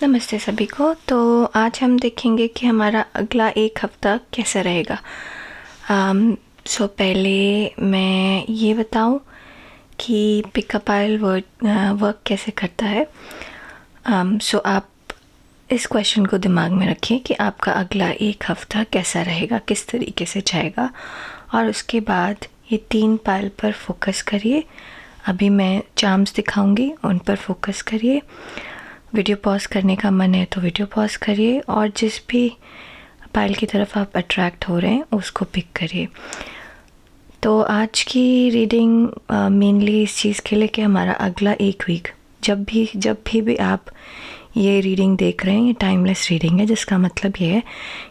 नमस्ते सभी को। तो आज हम देखेंगे कि हमारा अगला एक हफ़्ता कैसा रहेगा। पहले मैं ये बताऊं कि पिकअप आइल वर्क कैसे करता है। आप इस क्वेश्चन को दिमाग में रखिए कि आपका अगला एक हफ़्ता कैसा रहेगा, किस तरीके से जाएगा, और उसके बाद ये 3 पाइल पर फोकस करिए। अभी मैं चार्म्स दिखाऊंगी, उन पर फोकस करिए। वीडियो पॉज करने का मन है तो वीडियो पॉज करिए, और जिस भी पाइल की तरफ आप अट्रैक्ट हो रहे हैं उसको पिक करिए। तो आज की रीडिंग मेनली इस चीज़ के लिए कि हमारा अगला एक वीक, जब भी आप ये रीडिंग देख रहे हैं, ये टाइमलेस रीडिंग है, जिसका मतलब ये है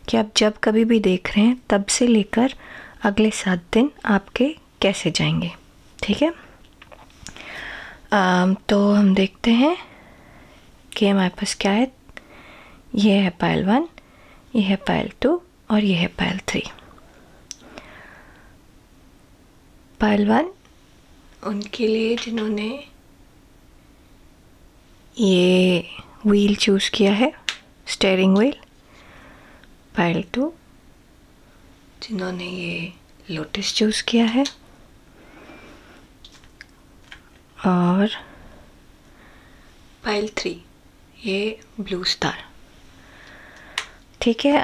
कि आप जब कभी भी देख रहे हैं तब से लेकर अगले 7 दिन आपके कैसे जाएंगे। ठीक है। तो हम देखते हैं कि हमारे पास क्या है। ये है पाइल 1, ये है पाइल 2 और ये है पाइल 3। पाइल 1 उनके लिए जिन्होंने ये व्हील चूज़ किया है, स्टीयरिंग व्हील। पाइल 2 जिन्होंने ये लोटस चूज़ किया है, और पाइल 3 ये ब्लू स्टार। ठीक है।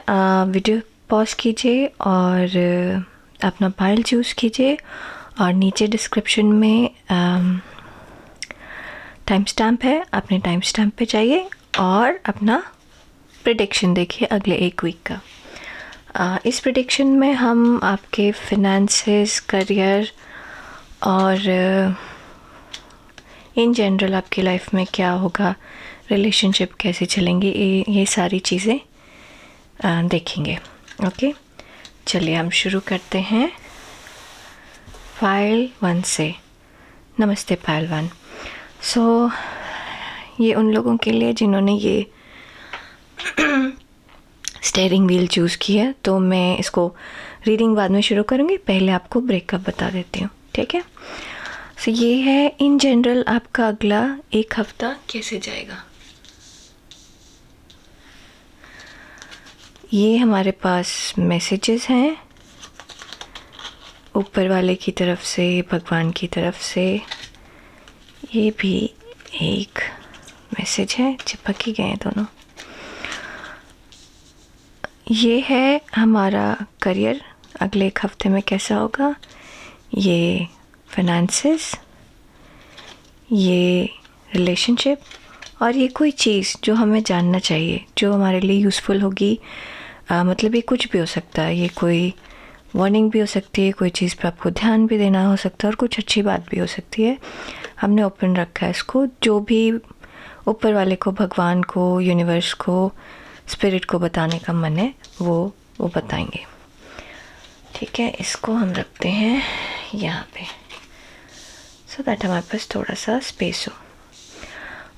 वीडियो पॉज कीजिए और अपना पाइल चूज़ कीजिए, और नीचे डिस्क्रिप्शन में टाइम स्टैम्प है, अपने टाइम स्टैम्प पे जाइए और अपना प्रेडिक्शन देखिए अगले एक वीक का। इस प्रेडिक्शन में हम आपके फिनेंसेस, करियर और इन जनरल आपकी लाइफ में क्या होगा, रिलेशनशिप कैसे चलेंगे, ये सारी चीज़ें देखेंगे। ओके, चलिए हम शुरू करते हैं पाइल 1 से। नमस्ते पाइल 1। ये उन लोगों के लिए जिन्होंने ये स्टीयरिंग व्हील चूज़ किया, तो मैं इसको रीडिंग बाद में शुरू करूँगी, पहले आपको ब्रेकअप बता देती हूँ। ठीक है। ये है इन जनरल आपका अगला एक हफ्ता कैसे जाएगा। ये हमारे पास मैसेजेस हैं ऊपर वाले की तरफ से, भगवान की तरफ से। ये भी एक मैसेज है, चिपक ही गए दोनों। ये है हमारा करियर अगले एक हफ्ते में कैसा होगा। ये फाइनेंसेस, ये रिलेशनशिप, और ये कोई चीज़ जो हमें जानना चाहिए, जो हमारे लिए यूज़फुल होगी। मतलब ये कुछ भी हो सकता है, ये कोई वार्निंग भी हो सकती है, कोई चीज़ पे आपको ध्यान भी देना हो सकता है, और कुछ अच्छी बात भी हो सकती है। हमने ओपन रखा है इसको, जो भी ऊपर वाले को, भगवान को, यूनिवर्स को, स्पिरिट को बताने का मन है वो बताएंगे। ठीक है, इसको हम रखते हैं यहाँ पे, सो दैट हमारे पास थोड़ा सा स्पेस हो,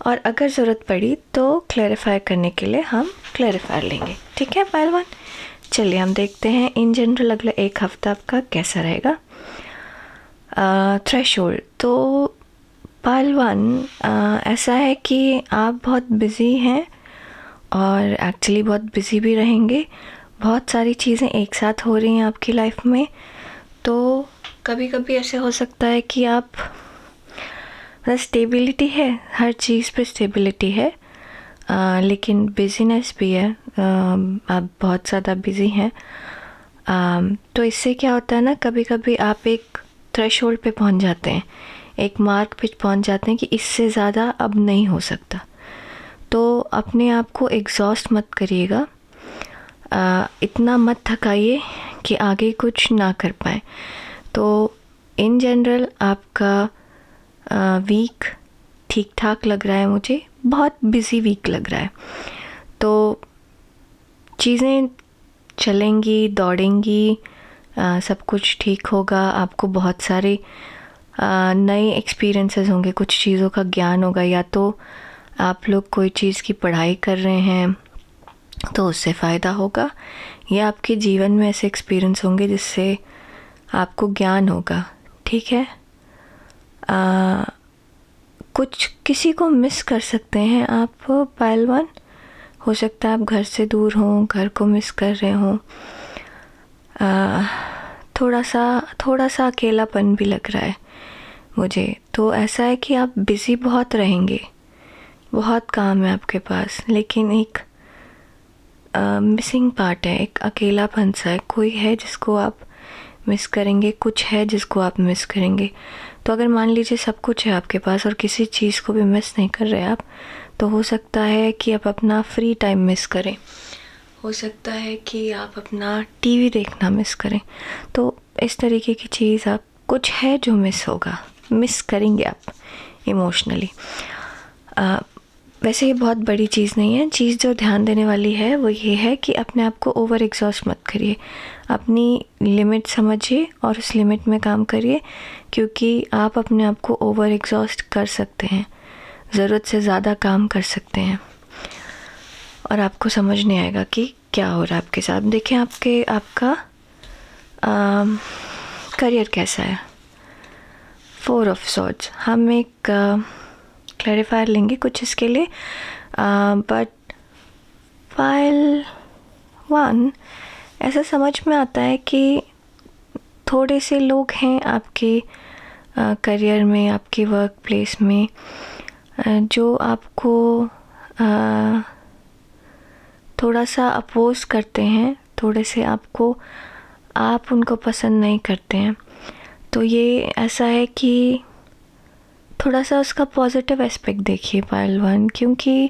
और अगर ज़रूरत पड़ी तो क्लैरिफाई करने के लिए हम क्लैरिफायर लेंगे। ठीक है पाइल 1, चलिए हम देखते हैं इन जनरल अगला एक हफ्ता आपका कैसा रहेगा। थ्रेशोल्ड। तो पाइल 1 ऐसा है कि आप बहुत बिज़ी हैं, और एक्चुअली बहुत बिज़ी भी रहेंगे। बहुत सारी चीज़ें एक साथ हो रही हैं आपकी लाइफ में, तो कभी कभी ऐसे हो सकता है कि आप, स्टेबिलिटी है, हर चीज़ पे स्टेबिलिटी है, लेकिन बिज़ीनेस भी है। आप बहुत ज़्यादा बिज़ी हैं। तो इससे क्या होता है ना, कभी कभी आप एक थ्रेशोल्ड पे पहुंच जाते हैं, एक मार्क पे पहुंच जाते हैं कि इससे ज़्यादा अब नहीं हो सकता। तो अपने आप को एग्जॉस्ट मत करिएगा, इतना मत थकाइए कि आगे कुछ ना कर पाए। तो इन जनरल आपका वीक ठीक ठाक लग रहा है मुझे, बहुत बिज़ी वीक लग रहा है। तो चीज़ें चलेंगी, दौड़ेंगी, सब कुछ ठीक होगा। आपको बहुत सारे नए एक्सपीरियंसेस होंगे, कुछ चीज़ों का ज्ञान होगा, या तो आप लोग कोई चीज़ की पढ़ाई कर रहे हैं तो उससे फ़ायदा होगा, या आपके जीवन में ऐसे एक्सपीरियंस होंगे जिससे आपको ज्ञान होगा। ठीक है। कुछ किसी को मिस कर सकते हैं आप पाइल 1, हो सकता है आप घर से दूर हों, घर को मिस कर रहे हों, थोड़ा सा अकेलापन भी लग रहा है मुझे। तो ऐसा है कि आप बिज़ी बहुत रहेंगे, बहुत काम है आपके पास, लेकिन एक मिसिंग पार्ट है, एक अकेलापन सा है, कोई है जिसको आप मिस करेंगे, कुछ है जिसको आप मिस करेंगे। तो अगर मान लीजिए सब कुछ है आपके पास और किसी चीज़ को भी मिस नहीं कर रहे आप, तो हो सकता है कि आप अपना फ्री टाइम मिस करें, हो सकता है कि आप अपना टीवी देखना मिस करें। तो इस तरीके की चीज़ आप, कुछ है जो मिस होगा, मिस करेंगे आप इमोशनली। वैसे ये बहुत बड़ी चीज़ नहीं है। चीज़ जो ध्यान देने वाली है वो ये है कि अपने आप को ओवर एग्जॉस्ट मत करिए, अपनी लिमिट समझिए और उस लिमिट में काम करिए, क्योंकि आप अपने आप को ओवर एग्जॉस्ट कर सकते हैं, ज़रूरत से ज़्यादा काम कर सकते हैं और आपको समझ नहीं आएगा कि क्या हो रहा है आपके साथ। देखें आपका करियर कैसा है। 4 ऑफ सॉर्ड्स, हम एक क्लैरिफायर लेंगे कुछ इसके लिए, बट पाइल 1 ऐसा समझ में आता है कि थोड़े से लोग हैं आपके करियर में, आपके वर्क प्लेस में, जो आपको थोड़ा सा अपोज करते हैं, थोड़े से आप उनको पसंद नहीं करते हैं। तो ये ऐसा है कि थोड़ा सा उसका पॉजिटिव एस्पेक्ट देखिए पाइल 1, क्योंकि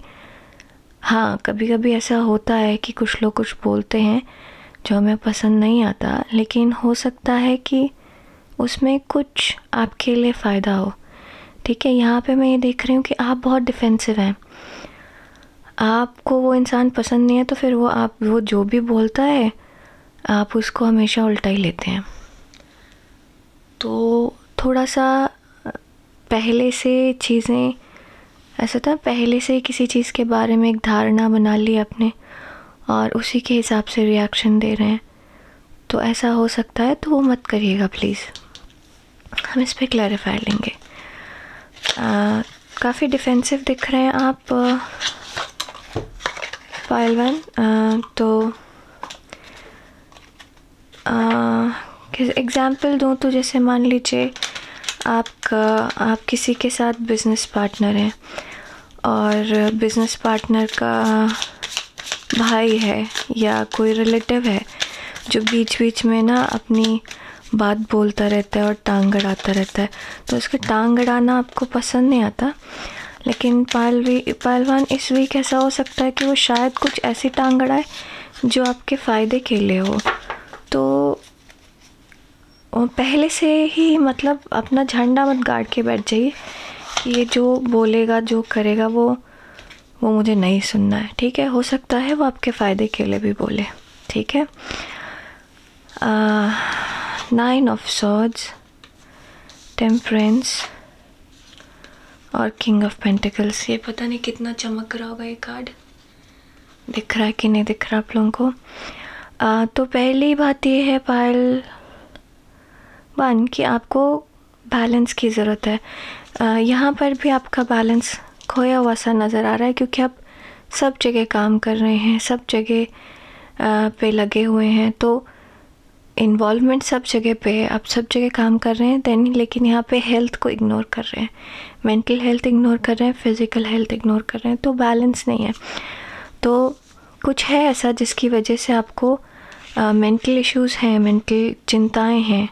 हाँ, कभी कभी ऐसा होता है कि कुछ लोग कुछ बोलते हैं जो हमें पसंद नहीं आता, लेकिन हो सकता है कि उसमें कुछ आपके लिए फ़ायदा हो। ठीक है, यहाँ पे मैं ये देख रही हूँ कि आप बहुत डिफेंसिव हैं, आपको वो इंसान पसंद नहीं है, तो फिर वो जो भी बोलता है आप उसको हमेशा उल्टा ही लेते हैं। तो थोड़ा सा पहले से चीज़ें, ऐसा था पहले से किसी चीज़ के बारे में एक धारणा बना ली आपने और उसी के हिसाब से रिएक्शन दे रहे हैं, तो ऐसा हो सकता है, तो वो मत करिएगा प्लीज़। हम इस पे क्लैरिफाई लेंगे। काफ़ी डिफेंसिव दिख रहे हैं आप पाइल 1, तो एग्ज़ाम्पल दूँ तो जैसे मान लीजिए आप किसी के साथ बिज़नेस पार्टनर हैं और बिज़नेस पार्टनर का भाई है या कोई रिलेटिव है जो बीच बीच में ना अपनी बात बोलता रहता है और टांग अड़ाता रहता है, तो उसके टांग अड़ाना आपको पसंद नहीं आता। लेकिन पाइल 1 इस वीक ऐसा हो सकता है कि वो शायद कुछ ऐसी टांग अड़ाए जो आपके फ़ायदे के लिए हो। तो पहले से ही मतलब अपना झंडा मत गाड़ के बैठ जाइए कि ये जो बोलेगा, जो करेगा, वो मुझे नहीं सुनना है। ठीक है, हो सकता है वो आपके फ़ायदे के लिए भी बोले। ठीक है। 9 ऑफ सॉर्ड्स, टेम्परेंस और किंग ऑफ पेंटिकल्स। ये पता नहीं कितना चमक रहा होगा ये कार्ड, दिख रहा है कि नहीं दिख रहा आप लोगों को। तो पहली बात ये है पाइल 1 कि आपको बैलेंस की ज़रूरत है। यहाँ पर भी आपका बैलेंस खोया हुआ सा नज़र आ रहा है, क्योंकि आप सब जगह काम कर रहे हैं, सब जगह पे लगे हुए हैं, तो इन्वॉल्वमेंट सब जगह पे है, आप सब जगह काम कर रहे हैं लेकिन यहाँ पे हेल्थ को इग्नोर कर रहे हैं, मेंटल हेल्थ इग्नोर कर रहे हैं, फिज़िकल हेल्थ इग्नोर कर रहे हैं, तो बैलेंस नहीं है। तो कुछ है ऐसा जिसकी वजह से आपको मेंटल इश्यूज़ हैं, मेंटल चिंताएं हैं,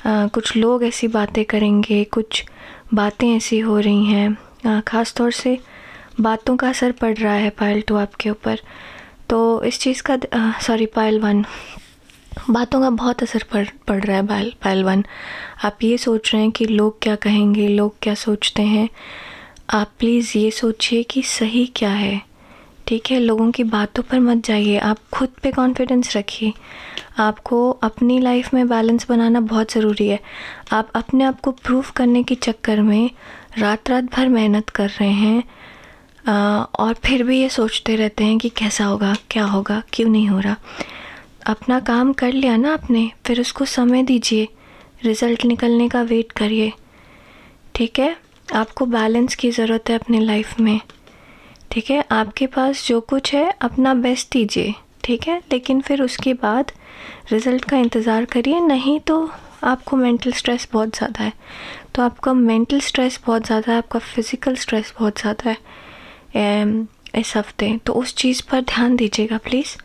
कुछ लोग ऐसी बातें करेंगे, कुछ बातें ऐसी हो रही हैं, ख़ास तौर से बातों का असर पड़ रहा है पाइल 2 आपके ऊपर। तो इस चीज़ का पाइल 1, बातों का बहुत असर पड़ रहा है पाइल 1। आप ये सोच रहे हैं कि लोग क्या कहेंगे, लोग क्या सोचते हैं। आप प्लीज़ ये सोचिए कि सही क्या है। ठीक है, लोगों की बातों पर मत जाइए, आप खुद पे कॉन्फिडेंस रखिए। आपको अपनी लाइफ में बैलेंस बनाना बहुत ज़रूरी है। आप अपने आप को प्रूव करने के चक्कर में रात भर मेहनत कर रहे हैं और फिर भी ये सोचते रहते हैं कि कैसा होगा, क्या होगा, क्यों नहीं हो रहा। अपना काम कर लिया ना आपने, फिर उसको समय दीजिए, रिज़ल्ट निकलने का वेट करिए। ठीक है, आपको बैलेंस की ज़रूरत है अपने लाइफ में। ठीक है, आपके पास जो कुछ है अपना बेस्ट दीजिए, ठीक है, लेकिन फिर उसके बाद रिज़ल्ट का इंतज़ार करिए, नहीं तो आपको मेंटल स्ट्रेस बहुत ज़्यादा है। तो आपका मेंटल स्ट्रेस बहुत ज़्यादा है, आपका फिज़िकल स्ट्रेस बहुत ज़्यादा है इस हफ्ते, तो उस चीज़ पर ध्यान दीजिएगा प्लीज़।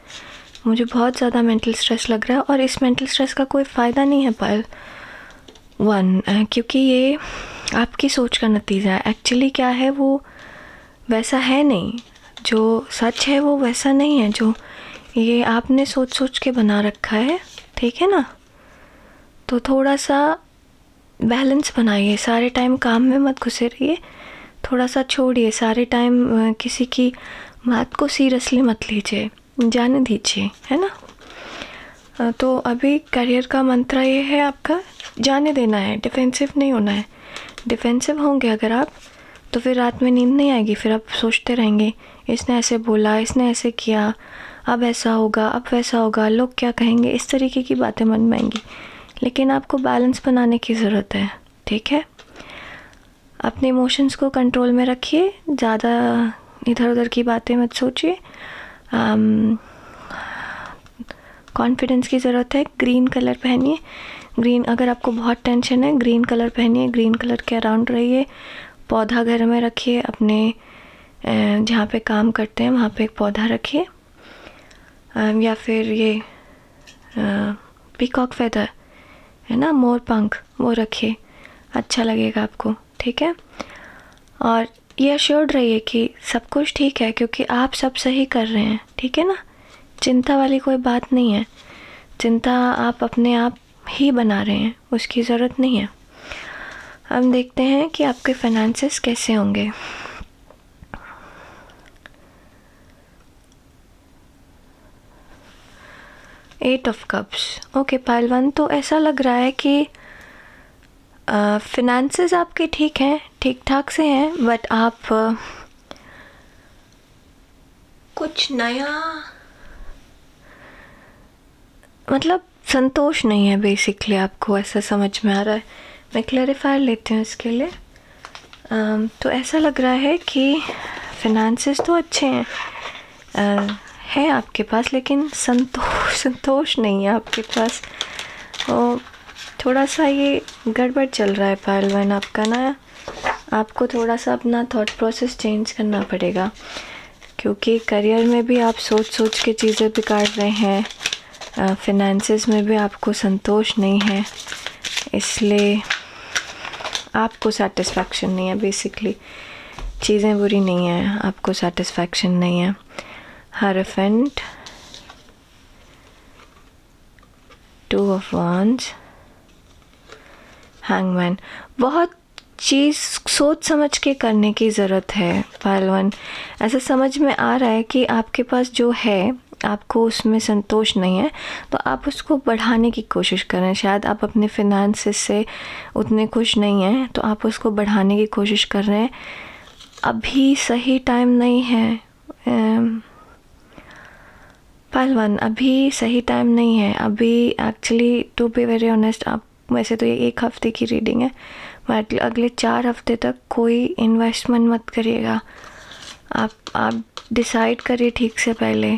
मुझे बहुत ज़्यादा मेंटल स्ट्रेस लग रहा है और इस मेंटल स्ट्रेस का कोई फ़ायदा नहीं है पायल क्योंकि ये आपकी सोच का नतीजा है। एक्चुअली क्या है, वो वैसा है नहीं, जो सच है वो वैसा नहीं है, जो ये आपने सोच सोच के बना रखा है, ठीक है ना। तो थोड़ा सा बैलेंस बनाइए, सारे टाइम काम में मत घुसे रहिए, थोड़ा सा छोड़िए, सारे टाइम किसी की बात को सीरियसली मत लीजिए, जाने दीजिए, है ना। तो अभी करियर का मंत्र ये है आपका, जाने देना है, डिफेंसिव नहीं होना है। डिफेंसिव होंगे अगर आप, तो फिर रात में नींद नहीं आएगी, फिर आप सोचते रहेंगे इसने ऐसे बोला, इसने ऐसे किया, अब ऐसा होगा, अब वैसा होगा, लोग क्या कहेंगे, इस तरीके की बातें मन में आएंगी। लेकिन आपको बैलेंस बनाने की ज़रूरत है, ठीक है। अपने इमोशंस को कंट्रोल में रखिए, ज़्यादा इधर उधर की बातें मत सोचिए। कॉन्फिडेंस की ज़रूरत है। ग्रीन कलर पहनिए, ग्रीन, अगर आपको बहुत टेंशन है ग्रीन कलर पहनिए, ग्रीन कलर के अराउंड रहिए। पौधा घर में रखिए, अपने जहाँ पे काम करते हैं वहाँ पे एक पौधा रखिए, या फिर ये पीकॉक फेदर है ना, मोर पंख, वो रखिए, अच्छा लगेगा आपको, ठीक है। और ये अश्योर्ड रहिए कि सब कुछ ठीक है, क्योंकि आप सब सही कर रहे हैं, ठीक है ना। चिंता वाली कोई बात नहीं है, चिंता आप अपने आप ही बना रहे हैं, उसकी ज़रूरत नहीं है। हम देखते हैं कि आपके फाइनेंसेस कैसे होंगे। Eight of cups, okay pile 1, तो ऐसा लग रहा है कि फिनेंसेस आपके ठीक हैं, ठीक ठाक से हैं, बट आप कुछ नया, मतलब संतोष नहीं है बेसिकली, आपको ऐसा समझ में आ रहा है। मैं क्लैरिफायर लेती हूँ इसके लिए। तो ऐसा लग रहा है कि फिनेंसेस तो अच्छे हैं, है आपके पास, लेकिन संतोष नहीं है आपके पास। तो थोड़ा सा ये गड़बड़ चल रहा है पाइल 1 आपका ना। आपको थोड़ा सा अपना थॉट प्रोसेस चेंज करना पड़ेगा, क्योंकि करियर में भी आप सोच सोच के चीज़ें बिगाड़ रहे हैं, फिनेंसेस में भी आपको संतोष नहीं है, इसलिए आपको सेटिस्फैक्शन नहीं है। बेसिकली चीज़ें बुरी नहीं हैं, आपको सेटिस्फैक्शन नहीं है। हायरोफेंट, 2 ऑफ वांड्स, हैंगमैन, बहुत चीज़ सोच समझ के करने की ज़रूरत है पाइल 1। ऐसा समझ में आ रहा है कि आपके पास जो है आपको उसमें संतोष नहीं है, तो आप उसको बढ़ाने की कोशिश करें। शायद आप अपने फिनेंसेस से उतने खुश नहीं हैं, तो आप उसको बढ़ाने की कोशिश कर रहे हैं। अभी सही टाइम नहीं है पाइल 1, अभी सही टाइम नहीं है। अभी actually to be very honest, आप, वैसे तो ये 1 हफ्ते की रीडिंग है, बट अगले 4 हफ्ते तक कोई इन्वेस्टमेंट मत करिएगा। आप डिसाइड करिए ठीक से पहले,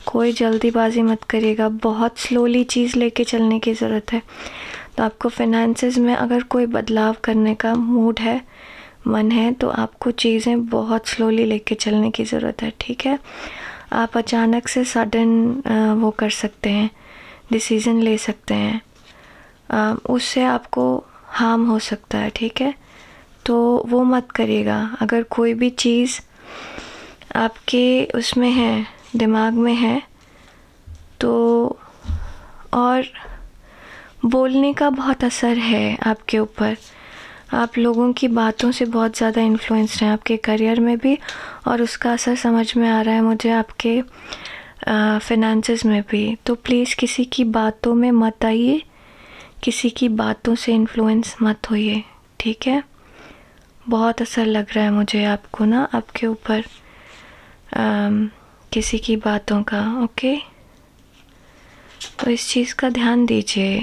कोई जल्दीबाजी मत करिएगा, बहुत स्लोली चीज़ लेके चलने की ज़रूरत है। तो आपको फिनेंसेस में अगर कोई बदलाव करने का मूड है, मन है, तो आपको चीज़ें बहुत स्लोली लेके चलने की ज़रूरत है, ठीक है। आप अचानक से सडन वो कर सकते हैं, डिसीज़न ले सकते हैं, उससे आपको हार्म हो सकता है, ठीक है। तो वो मत करिएगा। अगर कोई भी चीज़ आपके उसमें है, दिमाग में है, तो और बोलने का बहुत असर है आपके ऊपर, आप लोगों की बातों से बहुत ज़्यादा इन्फ्लुएंस्ड हैं आपके करियर में भी, और उसका असर समझ में आ रहा है मुझे आपके फिनेंसेस में भी। तो प्लीज़ किसी की बातों में मत आइए, किसी की बातों से इन्फ्लुएंस मत होइए, ठीक है। बहुत असर लग रहा है मुझे आपको ना, आपके ऊपर किसी की बातों का, ओके। तो इस चीज़ का ध्यान दीजिए।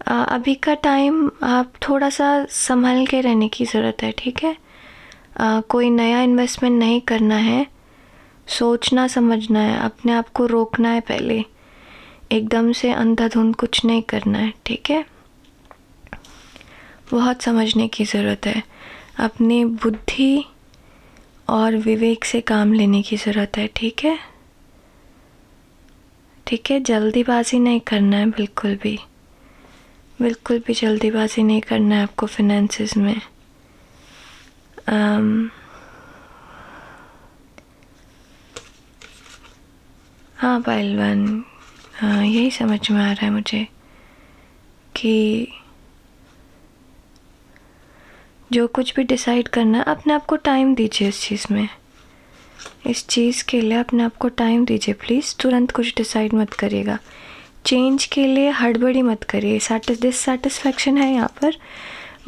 अभी का टाइम आप थोड़ा सा संभल के रहने की ज़रूरत है, ठीक है। कोई नया इन्वेस्टमेंट नहीं करना है, सोचना समझना है, अपने आप को रोकना है पहले, एकदम से अंधाधुंध कुछ नहीं करना है, ठीक है। बहुत समझने की ज़रूरत है, अपनी बुद्धि और विवेक से काम लेने की ज़रूरत है, ठीक है। ठीक है, जल्दीबाजी नहीं करना है, बिल्कुल भी जल्दीबाजी नहीं करना है आपको फिनेंसेस में। हाँ पहलवान, यही समझ में आ रहा है मुझे कि जो कुछ भी डिसाइड करना है, अपने आप को टाइम दीजिए इस चीज़ में, इस चीज़ के लिए अपने आप को टाइम दीजिए प्लीज़। तुरंत कुछ डिसाइड मत करिएगा, चेंज के लिए हड़बड़ी मत करिए। डिससेटिस्फैक्शन है यहाँ पर,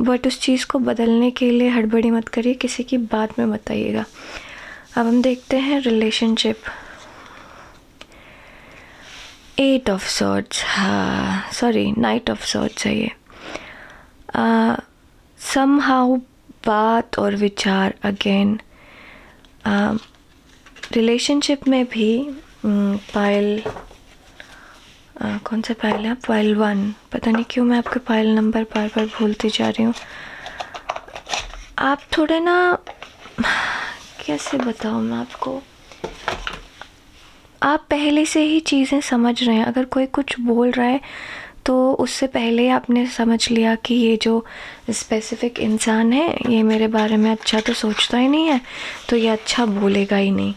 बट उस चीज़ को बदलने के लिए हड़बड़ी मत करिए, किसी की बात में मत आइएगा। अब हम देखते हैं रिलेशनशिप। 8 ऑफ सॉर्ड्स, हाँ सॉरी, नाइट ऑफ सॉर्ड्स है ये। समहाउ बात और विचार अगेन रिलेशनशिप में भी पायल, कौन सा पायल है, पायल 1, पता नहीं क्यों मैं आपके पायल नंबर बार बार भूलती जा रही हूँ। आप थोड़े ना, कैसे बताऊँ मैं आपको, आप पहले से ही चीज़ें समझ रहे हैं। अगर कोई कुछ बोल रहा है तो उससे पहले आपने समझ लिया कि ये जो स्पेसिफिक इंसान है ये मेरे बारे में अच्छा तो सोचता ही नहीं है, तो ये अच्छा बोलेगा ही नहीं,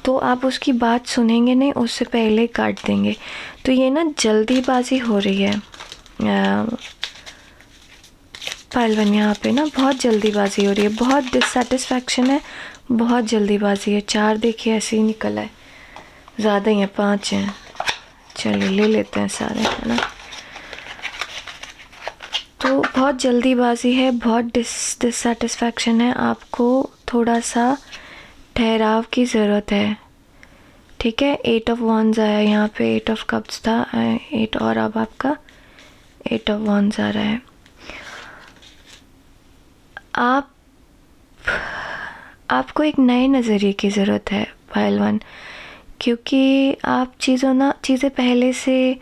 तो आप उसकी बात सुनेंगे नहीं, उससे पहले काट देंगे। तो ये ना जल्दीबाजी हो रही है पहलवान, यहाँ पे ना बहुत जल्दीबाजी हो रही है, बहुत डिससेटिस्फैक्शन है, बहुत जल्दीबाजी है। 4 देखिए ऐसे ही निकला है, ज़्यादा ही है, 5 हैं, चलिए ले लेते हैं सारे, है ना। तो बहुत जल्दीबाजी है, बहुत डिससेटिस्फैक्शन है, आपको थोड़ा सा ठहराव की ज़रूरत है, ठीक है। 8 ऑफ वॉन्ड्स आया यहाँ पे, 8 ऑफ कप्स था, 8 और अब आपका 8 ऑफ वॉन्ड्स आ रहा है। आपको एक नए नज़रिए की ज़रूरत है पहलवान, क्योंकि आप चीज़ें पहले से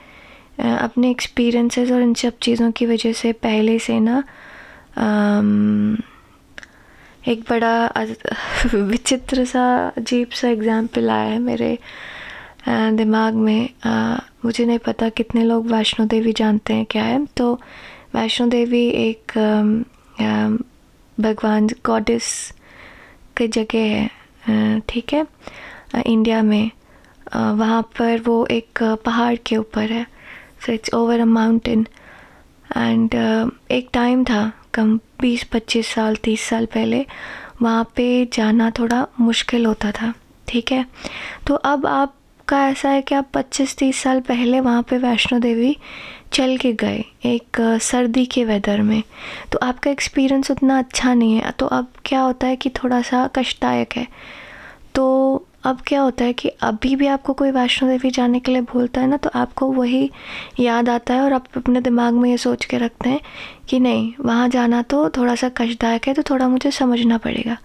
अपने एक्सपीरियंसेस और इन सब चीज़ों की वजह से पहले से ना एक बड़ा विचित्र सा अजीब सा एग्जाम्पल आया है मेरे दिमाग में। मुझे नहीं पता कितने लोग वैष्णो देवी जानते हैं क्या है। तो वैष्णो देवी एक भगवान गॉडेस की जगह है, ठीक है, इंडिया में। वहाँ पर वो एक पहाड़ के ऊपर है, so it's over a mountain. And एक टाइम था, कम 20-25 साल 30 साल पहले वहाँ पे जाना थोड़ा मुश्किल होता था, ठीक है। तो अब आपका ऐसा है कि आप 25-30 साल पहले वहाँ पे वैष्णो देवी चल के गए एक सर्दी के वेदर में, तो आपका एक्सपीरियंस उतना अच्छा नहीं है। तो अब क्या होता है कि थोड़ा सा कष्टदायक है। तो अब क्या होता है कि अभी भी आपको कोई वैष्णो देवी जाने के लिए बोलता है ना, तो आपको वही याद आता है और आप अपने दिमाग में ये सोच के रखते हैं कि नहीं, वहाँ जाना तो थोड़ा सा कष्टदायक है, तो थोड़ा मुझे समझना पड़ेगा।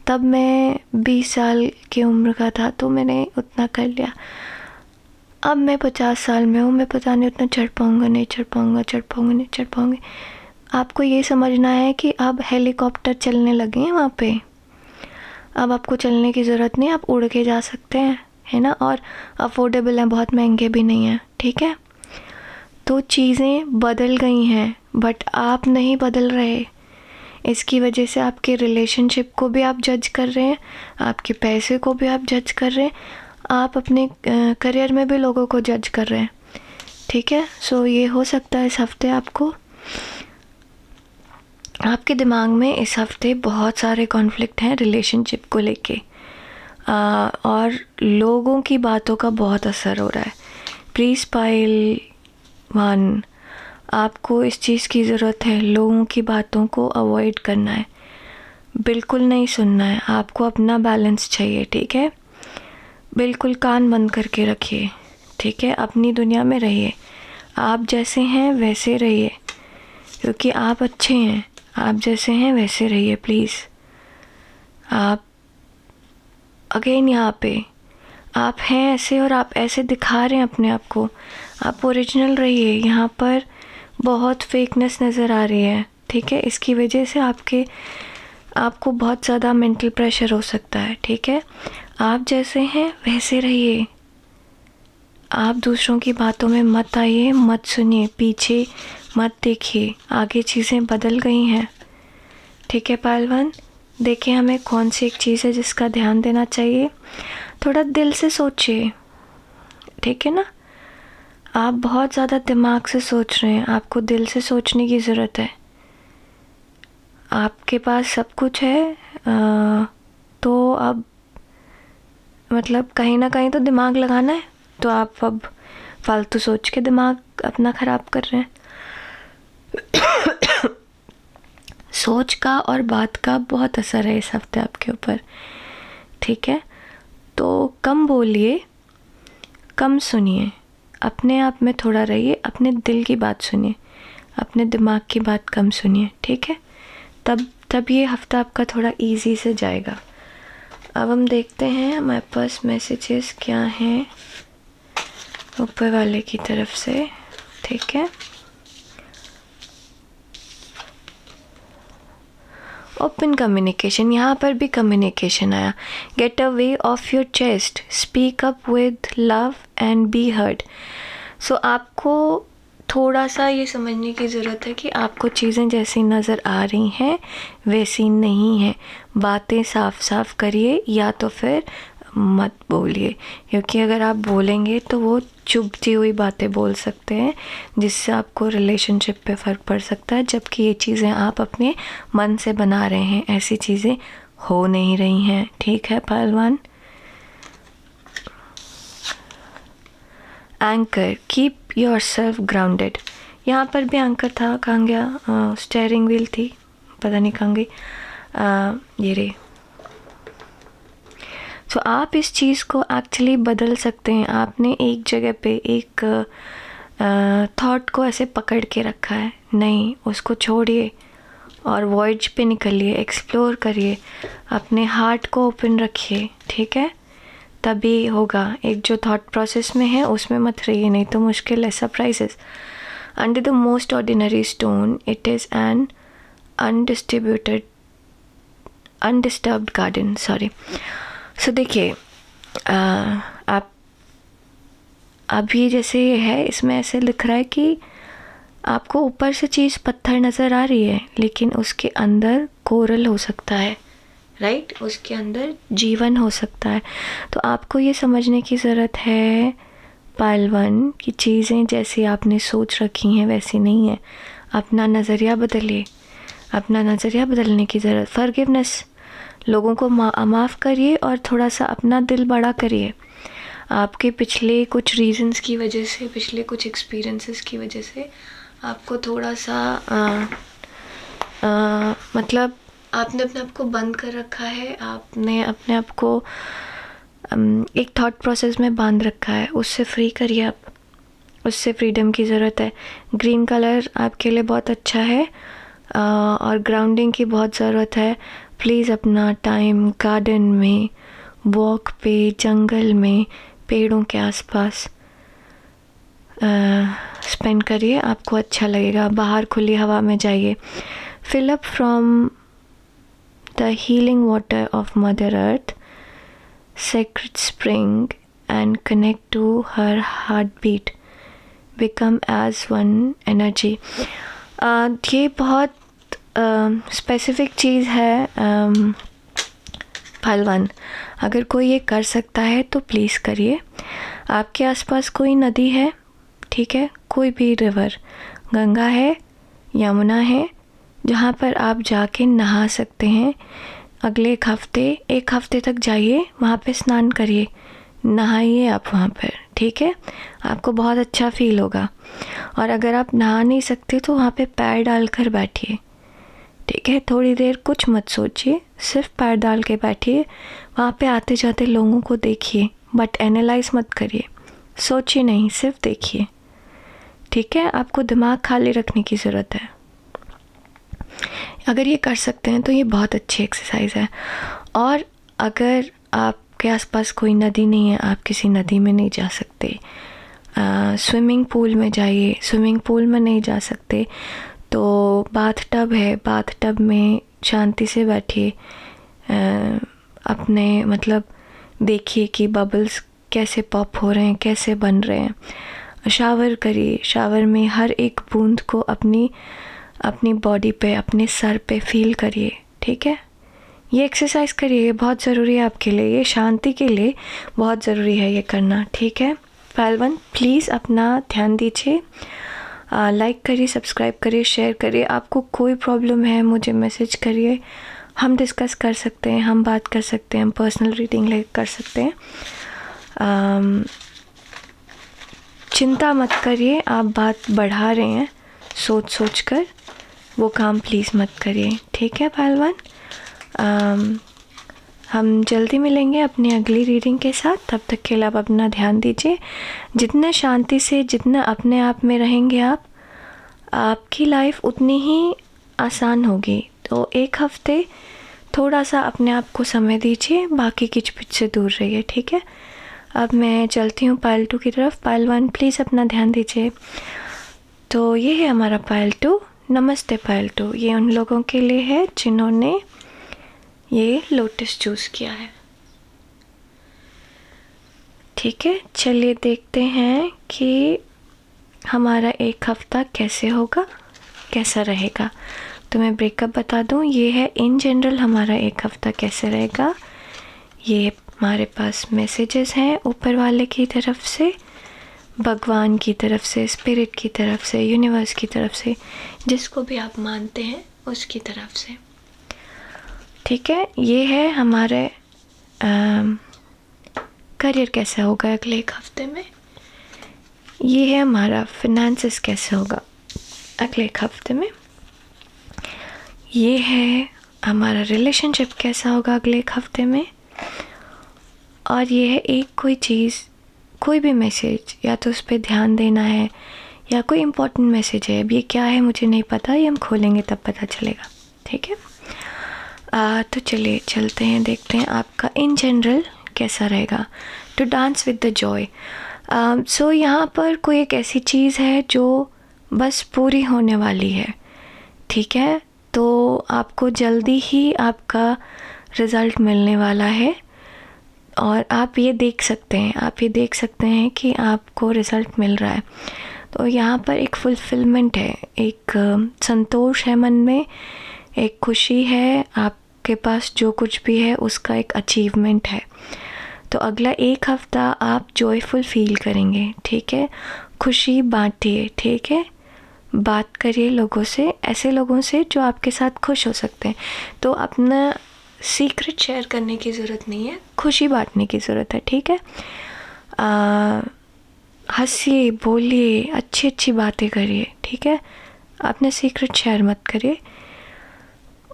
तब मैं 20 साल की उम्र का था, तो मैंने उतना कर लिया। अब मैं 50 साल में हूँ, मैं पता नहीं उतना चढ़ पाऊँगा नहीं चढ़ पाऊँगी। आपको ये समझना है कि अब हेलीकॉप्टर चलने लगे हैं वहाँ पे, अब आपको चलने की ज़रूरत नहीं, आप उड़ के जा सकते हैं, है ना, और अफोर्डेबल हैं, बहुत महंगे भी नहीं हैं, ठीक है। तो चीज़ें बदल गई हैं, बट आप नहीं बदल रहे। इसकी वजह से आपके रिलेशनशिप को भी आप जज कर रहे हैं, आपके पैसे को भी आप जज कर रहे हैं, आप अपने करियर में भी लोगों को जज कर रहे हैं, ठीक है। सो ये हो सकता है इस हफ्ते आपके दिमाग में इस हफ्ते बहुत सारे कॉन्फ्लिक्ट हैं रिलेशनशिप को लेके, और लोगों की बातों का बहुत असर हो रहा है। प्लीज़ पाइल 1, आपको इस चीज़ की ज़रूरत है, लोगों की बातों को अवॉइड करना है, बिल्कुल नहीं सुनना है, आपको अपना बैलेंस चाहिए, ठीक है। बिल्कुल कान बंद करके रखिए, ठीक है, अपनी दुनिया में रहिए, आप जैसे हैं वैसे रहिए, क्योंकि आप अच्छे हैं, आप जैसे हैं वैसे रहिए प्लीज़, आप अगेन यहाँ पे आप हैं ऐसे और आप ऐसे दिखा रहे हैं अपने आप को, आप ओरिजिनल रहिए। यहाँ पर बहुत फेकनेस नज़र आ रही है, ठीक है। इसकी वजह से आपको बहुत ज़्यादा मेंटल प्रेशर हो सकता है, ठीक है। आप जैसे हैं वैसे रहिए, आप दूसरों की बातों में मत आइए, मत सुनिए, पीछे मत देखिए, आगे चीज़ें बदल गई हैं, ठीक है पहलवान। देखिए हमें कौन सी एक चीज़ है जिसका ध्यान देना चाहिए, थोड़ा दिल से सोचिए, ठीक है ना। आप बहुत ज़्यादा दिमाग से सोच रहे हैं, आपको दिल से सोचने की ज़रूरत है। आपके पास सब कुछ है, तो अब मतलब कहीं ना कहीं तो दिमाग लगाना है, तो आप अब फालतू सोच के दिमाग अपना ख़राब कर रहे हैं। सोच का और बात का बहुत असर है इस हफ्ते आपके ऊपर, ठीक है। तो कम बोलिए, कम सुनिए, अपने आप में थोड़ा रहिए, अपने दिल की बात सुनिए, अपने दिमाग की बात कम सुनिए, ठीक है। तब ये हफ्ता आपका थोड़ा इजी से जाएगा। अब हम देखते हैं हमारे पास मैसेजेस क्या हैं ऊपर वाले की तरफ से, ठीक है। ओपन कम्युनिकेशन, यहाँ पर भी कम्युनिकेशन आया। Get away off your chest, speak up with love and be heard. So आपको थोड़ा सा ये समझने की ज़रूरत है कि आपको चीज़ें जैसी नज़र आ रही हैं वैसी नहीं है। बातें साफ साफ करिए या तो फिर मत बोलिए, क्योंकि अगर आप बोलेंगे तो वो चुभती हुई बातें बोल सकते हैं जिससे आपको रिलेशनशिप पे फ़र्क पड़ सकता है, जबकि ये चीज़ें आप अपने मन से बना रहे हैं, ऐसी चीज़ें हो नहीं रही हैं, ठीक है पहलवान। Anchor, keep your self grounded. यहाँ पर भी एंकर था, कहाँ गया? स्टेयरिंग व्हील थी, पता नहीं कहाँ गई। ये रे। सो आप इस चीज़ को एक्चुअली बदल सकते हैं। आपने एक जगह पे एक थॉट को ऐसे पकड़ के रखा है, नहीं, उसको छोड़िए और वॉइड पे निकलिए, एक्सप्लोर करिए, अपने हार्ट को ओपन रखिए, ठीक है। तभी होगा। एक जो थॉट प्रोसेस में है उसमें मत रहिए, नहीं तो मुश्किल है। Surprises under the most ordinary stone, it is an undisturbed garden, sorry. So देखिए, आप अभी जैसे ये है, इसमें ऐसे लिख रहा है कि आपको ऊपर से चीज़ पत्थर नज़र आ रही है, लेकिन उसके अंदर कोरल हो सकता है, राइट, उसके अंदर जीवन हो सकता है। तो आपको ये समझने की ज़रूरत है पहलवान कि चीज़ें जैसी आपने सोच रखी हैं वैसी नहीं है। अपना नज़रिया बदलिए, अपना नज़रिया बदलने की ज़रूरत। फॉरगिवनेस, लोगों को माफ़ करिए और थोड़ा सा अपना दिल बड़ा करिए। आपके पिछले कुछ रीजंस की वजह से, पिछले कुछ एक्सपीरियंसेस की वजह से आपको थोड़ा सा मतलब आपने अपने आप को बंद कर रखा है, आपने अपने आप को एक थॉट प्रोसेस में बांध रखा है। उससे फ्री करिए आप, उससे फ्रीडम की ज़रूरत है। ग्रीन कलर आपके लिए बहुत अच्छा है और ग्राउंडिंग की बहुत ज़रूरत है। प्लीज़ अपना टाइम गार्डन में, वॉक पे, जंगल में, पेड़ों के आसपास स्पेंड करिए, आपको अच्छा लगेगा। बाहर खुली हवा में जाइए। Fill up from the healing water of Mother Earth, sacred spring, and connect to her heartbeat. Become as one energy. ये बहुत स्पेसिफिक चीज़ है पहलवान। अगर कोई ये कर सकता है तो प्लीज़ करिए। आपके आसपास कोई नदी है, ठीक है, कोई भी रिवर, गंगा है, यमुना है, जहाँ पर आप जाके नहा सकते हैं। अगले एक हफ्ते तक जाइए, वहाँ पे स्नान करिए, नहाइए आप वहाँ पर, ठीक है। आपको बहुत अच्छा फील होगा। और अगर आप नहा नहीं सकते तो वहाँ पे पैर डालकर बैठिए, ठीक है। थोड़ी देर कुछ मत सोचिए, सिर्फ पैर डाल के बैठिए। वहाँ पे आते जाते लोगों को देखिए, बट एनालाइज मत करिए, सोचिए नहीं, सिर्फ देखिए, ठीक है। आपको दिमाग खाली रखने की ज़रूरत है। अगर ये कर सकते हैं तो ये बहुत अच्छी एक्सरसाइज है। और अगर आपके आसपास कोई नदी नहीं है, आप किसी नदी में नहीं जा सकते, स्विमिंग पूल में जाइए, स्विमिंग पूल में नहीं जा सकते तो बाथ टब है, बाथ टब में शांति से बैठिए, अपने मतलब देखिए कि बबल्स कैसे पॉप हो रहे हैं, कैसे बन रहे हैं। शावर करिए, शावर में हर एक बूंद को अपनी बॉडी पे, अपने सर पे फील करिए, ठीक है। ये एक्सरसाइज करिए, ये बहुत ज़रूरी है आपके लिए, ये शांति के लिए बहुत ज़रूरी है ये करना, ठीक है। पहलवान प्लीज़ अपना ध्यान दीजिए, लाइक करिए, सब्सक्राइब करिए, शेयर करिए। आपको कोई प्रॉब्लम है मुझे मैसेज करिए, हम डिस्कस कर सकते हैं, हम बात कर सकते हैं, हम पर्सनल रीडिंग ले कर सकते हैं। चिंता मत करिए, आप बात बढ़ा रहे हैं सोच कर, वो काम प्लीज़ मत करिए, ठीक है पहलवान। हम जल्दी मिलेंगे अपनी अगली रीडिंग के साथ, तब तक के लिए आप अपना ध्यान दीजिए। जितना शांति से, जितना अपने आप में रहेंगे आप, आपकी लाइफ उतनी ही आसान होगी। तो एक हफ्ते थोड़ा सा अपने आप को समय दीजिए, बाकी किचपिच से दूर रहिए, ठीक है। अब मैं चलती हूँ पायल 2 की तरफ। पायल 1 प्लीज़ अपना ध्यान दीजिए। तो ये है हमारा पायल 2। नमस्ते पायल 2। ये उन लोगों के लिए है जिन्होंने ये लोटस चूज़ किया है, ठीक है। चलिए देखते हैं कि हमारा एक हफ्ता कैसे होगा, कैसा रहेगा। तो मैं ब्रेकअप बता दूं, ये है इन जनरल हमारा एक हफ्ता कैसे रहेगा। ये हमारे पास मैसेजेस हैं ऊपर वाले की तरफ से, भगवान की तरफ से, स्पिरिट की तरफ से, यूनिवर्स की तरफ से, जिसको भी आप मानते हैं उसकी तरफ से, ठीक है। ये है हमारे करियर कैसा होगा अगले एक हफ्ते में। ये है हमारा फिनेंसेस कैसे होगा अगले एक हफ्ते में। ये है हमारा रिलेशनशिप कैसा होगा अगले एक हफ्ते में। और ये है एक कोई चीज़, कोई भी मैसेज, या तो उस पर ध्यान देना है या कोई इम्पोर्टेंट मैसेज है। अब ये क्या है मुझे नहीं पता, ये हम खोलेंगे तब पता चलेगा, ठीक है। तो चलिए चलते हैं, देखते हैं आपका इन जनरल कैसा रहेगा। To dance with the joy. So यहाँ पर कोई एक ऐसी चीज़ है जो बस पूरी होने वाली है, ठीक है। तो आपको जल्दी ही आपका रिज़ल्ट मिलने वाला है और आप ये देख सकते हैं, कि आपको रिज़ल्ट मिल रहा है। तो यहाँ पर एक फुलफिलमेंट है, एक संतोष है मन में, एक खुशी है, आपके पास जो कुछ भी है उसका एक अचीवमेंट है। तो अगला एक हफ्ता आप जॉयफुल फील करेंगे, ठीक है। खुशी बांटिए, ठीक है। बात करिए लोगों से, ऐसे लोगों से जो आपके साथ खुश हो सकते हैं। तो अपना सीक्रेट शेयर करने की ज़रूरत नहीं है, खुशी बांटने की ज़रूरत है, ठीक है। हंसिए, बोलिए, अच्छी अच्छी बातें करिए, ठीक है। अपने सीक्रेट शेयर मत करिए।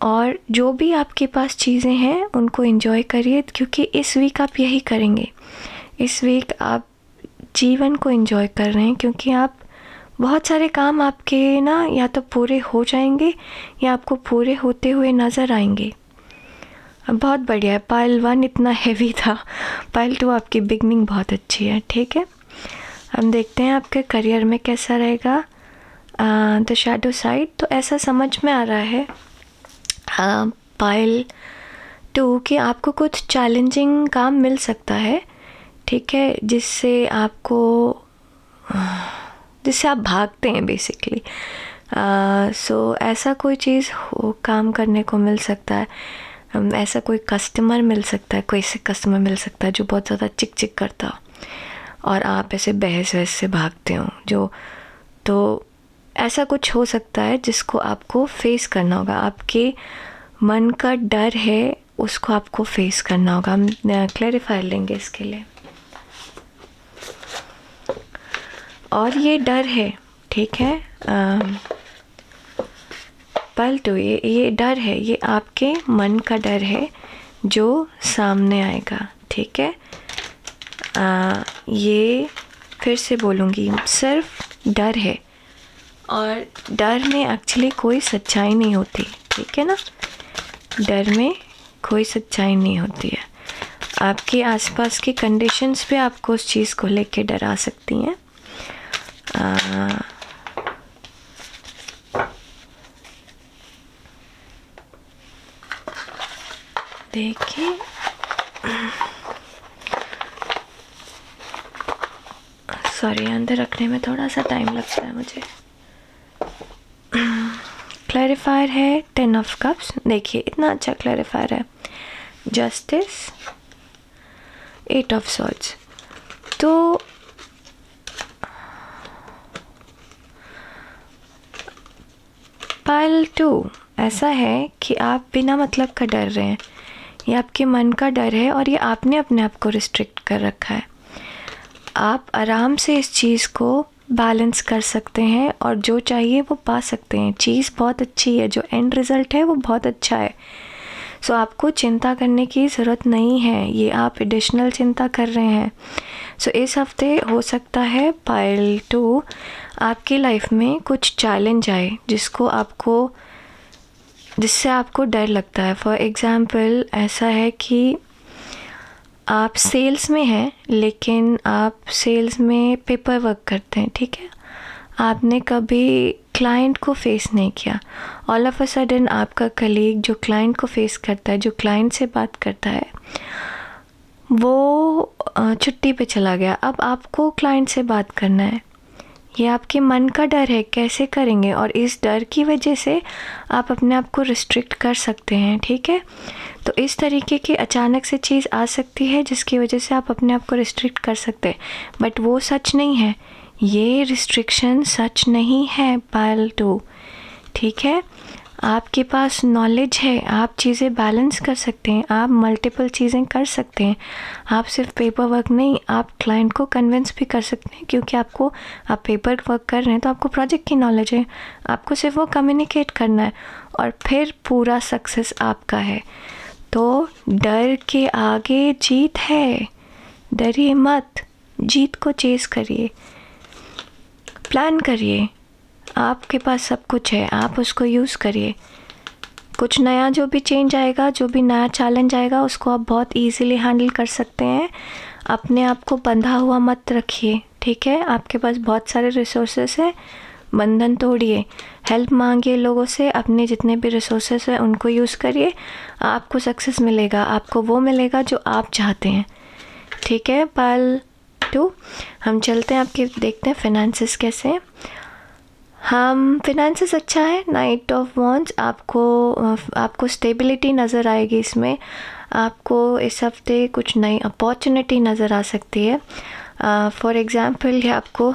और जो भी आपके पास चीज़ें हैं उनको एंजॉय करिए, क्योंकि इस वीक आप यही करेंगे। इस वीक आप जीवन को एंजॉय कर रहे हैं, क्योंकि आप बहुत सारे काम आपके ना या तो पूरे हो जाएंगे या आपको पूरे होते हुए नज़र आएंगे। बहुत बढ़िया है। पायल 1 इतना हैवी था, पायल 2 आपकी बिगनिंग बहुत अच्छी है, ठीक है। हम देखते हैं आपके करियर में कैसा रहेगा। The shadow side. तो ऐसा समझ में आ रहा है पायल 2 कि आपको कुछ चैलेंजिंग काम मिल सकता है, ठीक है, जिससे आप भागते हैं बेसिकली। सो ऐसा कोई चीज़ काम करने को मिल सकता है। ऐसा कोई कस्टमर मिल सकता है, कोई ऐसे कस्टमर मिल सकता है जो बहुत ज़्यादा चिक चिक करता हो और आप ऐसे बहस वहस से भागते हो, तो ऐसा कुछ हो सकता है जिसको आपको फेस करना होगा। आपके मन का डर है, उसको आपको फेस करना होगा। हम क्लैरिफाई लेंगे इसके लिए। और ये डर है, ठीक है, पलटो, ये डर है, ये आपके मन का डर है जो सामने आएगा, ठीक है। ये फिर से बोलूँगी, सिर्फ डर है और डर में एक्चुअली कोई सच्चाई नहीं होती, ठीक है ना। डर में कोई सच्चाई नहीं होती है। आपके आसपास की कंडीशंस भी आपको उस चीज़ को लेके डरा सकती हैं। देखिए, सॉरी, अंदर रखने में थोड़ा सा टाइम लगता है मुझे। क्लैरिफायर है 10 ऑफ कप्स। देखिए इतना अच्छा क्लैरिफायर है। Justice, 8 of swords. तो पाइल 2 ऐसा है कि आप बिना मतलब का डर रहे हैं। ये आपके मन का डर है और ये आपने अपने आप को रिस्ट्रिक्ट कर रखा है। आप आराम से इस चीज़ को बैलेंस कर सकते हैं और जो चाहिए वो पा सकते हैं। चीज़ बहुत अच्छी है, जो एंड रिज़ल्ट है वो बहुत अच्छा है। सो आपको चिंता करने की ज़रूरत नहीं है। ये आप एडिशनल चिंता कर रहे हैं। सो इस हफ्ते हो सकता है पाइल 2 आपकी लाइफ में कुछ चैलेंज आए जिससे आपको डर लगता है। फॉर एग्ज़ाम्पल ऐसा है कि आप सेल्स में हैं, लेकिन आप सेल्स में पेपर वर्क करते हैं, ठीक है। आपने कभी क्लाइंट को फेस नहीं किया। ऑल ऑफ अ सडन आपका कलीग जो क्लाइंट को फेस करता है, जो क्लाइंट से बात करता है, वो छुट्टी पे चला गया। अब आपको क्लाइंट से बात करना है। ये आपके मन का डर है, कैसे करेंगे, और इस डर की वजह से आप अपने आप को रिस्ट्रिक्ट कर सकते हैं, ठीक है। तो इस तरीके की अचानक से चीज़ आ सकती है जिसकी वजह से आप अपने आप को रिस्ट्रिक्ट कर सकते हैं, बट वो सच नहीं है। ये रिस्ट्रिक्शन सच नहीं है पाइल 2, ठीक है। आपके पास नॉलेज है, आप चीज़ें बैलेंस कर सकते हैं, आप मल्टीपल चीज़ें कर सकते हैं। आप सिर्फ पेपर वर्क नहीं, आप क्लाइंट को कन्विंस भी कर सकते हैं, क्योंकि आप पेपर वर्क कर रहे हैं तो आपको प्रोजेक्ट की नॉलेज है। आपको सिर्फ वो कम्युनिकेट करना है और फिर पूरा सक्सेस आपका है। तो डर के आगे जीत है। डरिए मत, जीत को चेस करिए, प्लान करिए। आपके पास सब कुछ है, आप उसको यूज़ करिए। कुछ नया जो भी चेंज आएगा, जो भी नया चैलेंज आएगा, उसको आप बहुत इजीली हैंडल कर सकते हैं। अपने आप को बंधा हुआ मत रखिए, ठीक है। आपके पास बहुत सारे रिसोर्सेस हैं, बंधन तोड़िए, हेल्प मांगिए लोगों से। अपने जितने भी रिसोर्सेस हैं उनको यूज़ करिए। आपको सक्सेस मिलेगा, आपको वो मिलेगा जो आप चाहते हैं, ठीक है। पाइल 2 हम चलते हैं आपके, देखते हैं फिनेंसेस कैसे हैं। हम फिनेंसेस अच्छा है। नाइट ऑफ वॉन्ड्स, आपको स्टेबिलिटी नज़र आएगी इसमें। आपको इस हफ्ते कुछ नई अपॉर्चुनिटी नज़र आ सकती है। फॉर एग्ज़ाम्पल ये आपको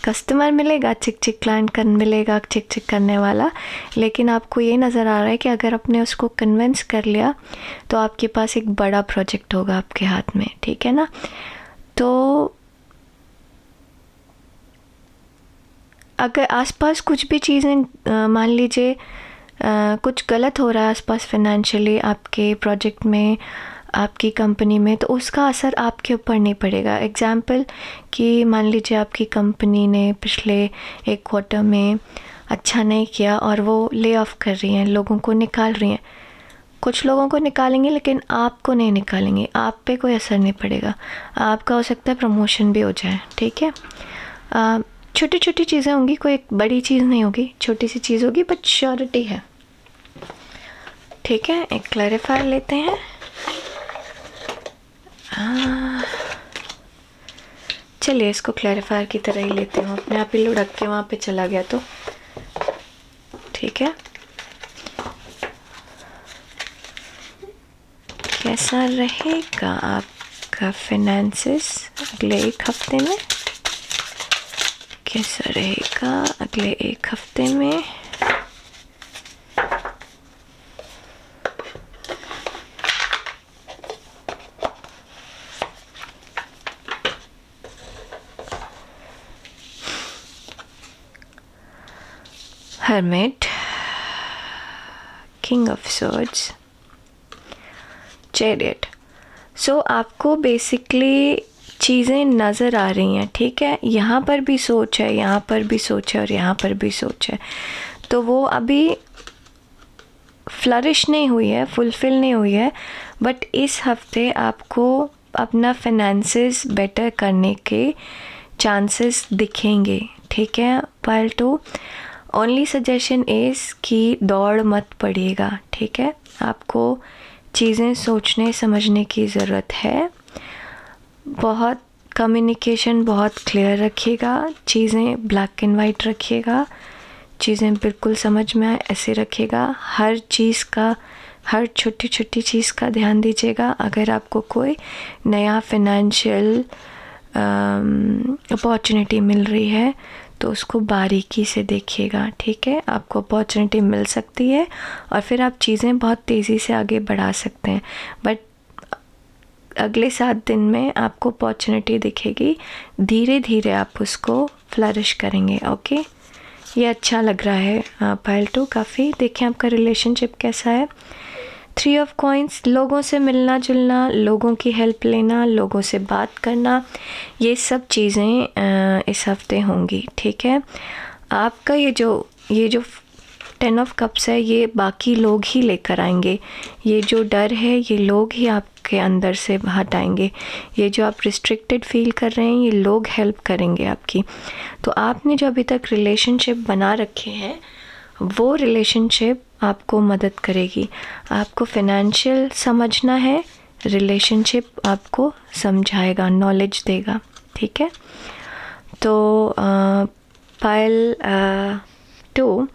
कस्टमर मिलेगा, चिक चिक क्लाइंट मिलेगा, चिक चिक करने वाला। लेकिन आपको ये नज़र आ रहा है कि अगर आपने उसको कन्विंस कर लिया तो आपके पास एक बड़ा प्रोजेक्ट होगा आपके हाथ में, ठीक है ना। तो अगर आसपास कुछ भी चीज़ें, मान लीजिए कुछ गलत हो रहा है आसपास फाइनेंशियली, आपके प्रोजेक्ट में, आपकी कंपनी में, तो उसका असर आपके ऊपर नहीं पड़ेगा। एग्जाम्पल कि मान लीजिए आपकी कंपनी ने पिछले 1 क्वार्टर में अच्छा नहीं किया और वो ले ऑफ कर रही हैं, लोगों को निकाल रही हैं। कुछ लोगों को निकालेंगे लेकिन आपको नहीं निकालेंगे, आप पे कोई असर नहीं पड़ेगा। आपका हो सकता है प्रमोशन भी हो जाए, ठीक है। छोटी छोटी चीज़ें होंगी, कोई बड़ी चीज़ नहीं होगी, छोटी सी चीज़ होगी, बट श्योरिटी है, ठीक है। एक क्लैरिफायर लेते हैं। चलिए इसको क्लैरिफायर की तरह ही लेते हूँ, अपने आप ही लुढ़क के वहाँ पे चला गया तो, ठीक है। कैसा रहेगा आपका फाइनेंसेस अगले 1 हफ्ते में? कैसा रहेगा अगले 1 हफ्ते में? Hermit, King of Swords, Chariot। सो आपको बेसिकली चीज़ें नज़र आ रही हैं, ठीक है। यहाँ पर भी सोच है, यहाँ पर भी सोच है और यहाँ पर भी सोच है। तो वो अभी फ्लरिश नहीं हुई है, फुलफ़िल नहीं हुई है, बट इस हफ्ते आपको अपना फाइनेंसेस बेटर करने के चांसेस दिखेंगे, ठीक है। पायल 2, ओनली सजेशन इज़ कि दौड़ मत पड़िएगा, ठीक है। आपको चीज़ें सोचने समझने की ज़रूरत है। बहुत कम्युनिकेशन बहुत क्लियर रखिएगा, चीज़ें ब्लैक एंड वाइट रखिएगा, चीज़ें बिल्कुल समझ में आए ऐसे रखिएगा। हर चीज़ का, हर छोटी छोटी चीज़ का ध्यान दीजिएगा। अगर आपको कोई नया फाइनेंशियल अपॉर्चुनिटी मिल रही है तो उसको बारीकी से देखिएगा, ठीक है। आपको अपॉर्चुनिटी मिल सकती है और फिर आप चीज़ें बहुत तेज़ी से आगे बढ़ा सकते हैं, बट अगले 7 दिन में आपको अपॉर्चुनिटी दिखेगी, धीरे धीरे आप उसको फ्लरिश करेंगे, ओके। ये अच्छा लग रहा है पायल 2 काफ़ी। देखें आपका रिलेशनशिप कैसा है। 3 ऑफ कॉइंस, लोगों से मिलना जुलना, लोगों की हेल्प लेना, लोगों से बात करना, ये सब चीज़ें इस हफ्ते होंगी, ठीक है। आपका ये जो 10 ऑफ कप्स है, ये बाकी लोग ही लेकर आएंगे। ये जो डर है ये लोग ही आपके अंदर से हटाएंगे। ये जो आप रिस्ट्रिक्टेड फील कर रहे हैं ये लोग हेल्प करेंगे आपकी। तो आपने जो अभी तक रिलेशनशिप बना रखे हैं वो रिलेशनशिप आपको मदद करेगी। आपको फाइनेंशियल समझना है, रिलेशनशिप आपको समझाएगा, नॉलेज देगा, ठीक है। तो पायल 2,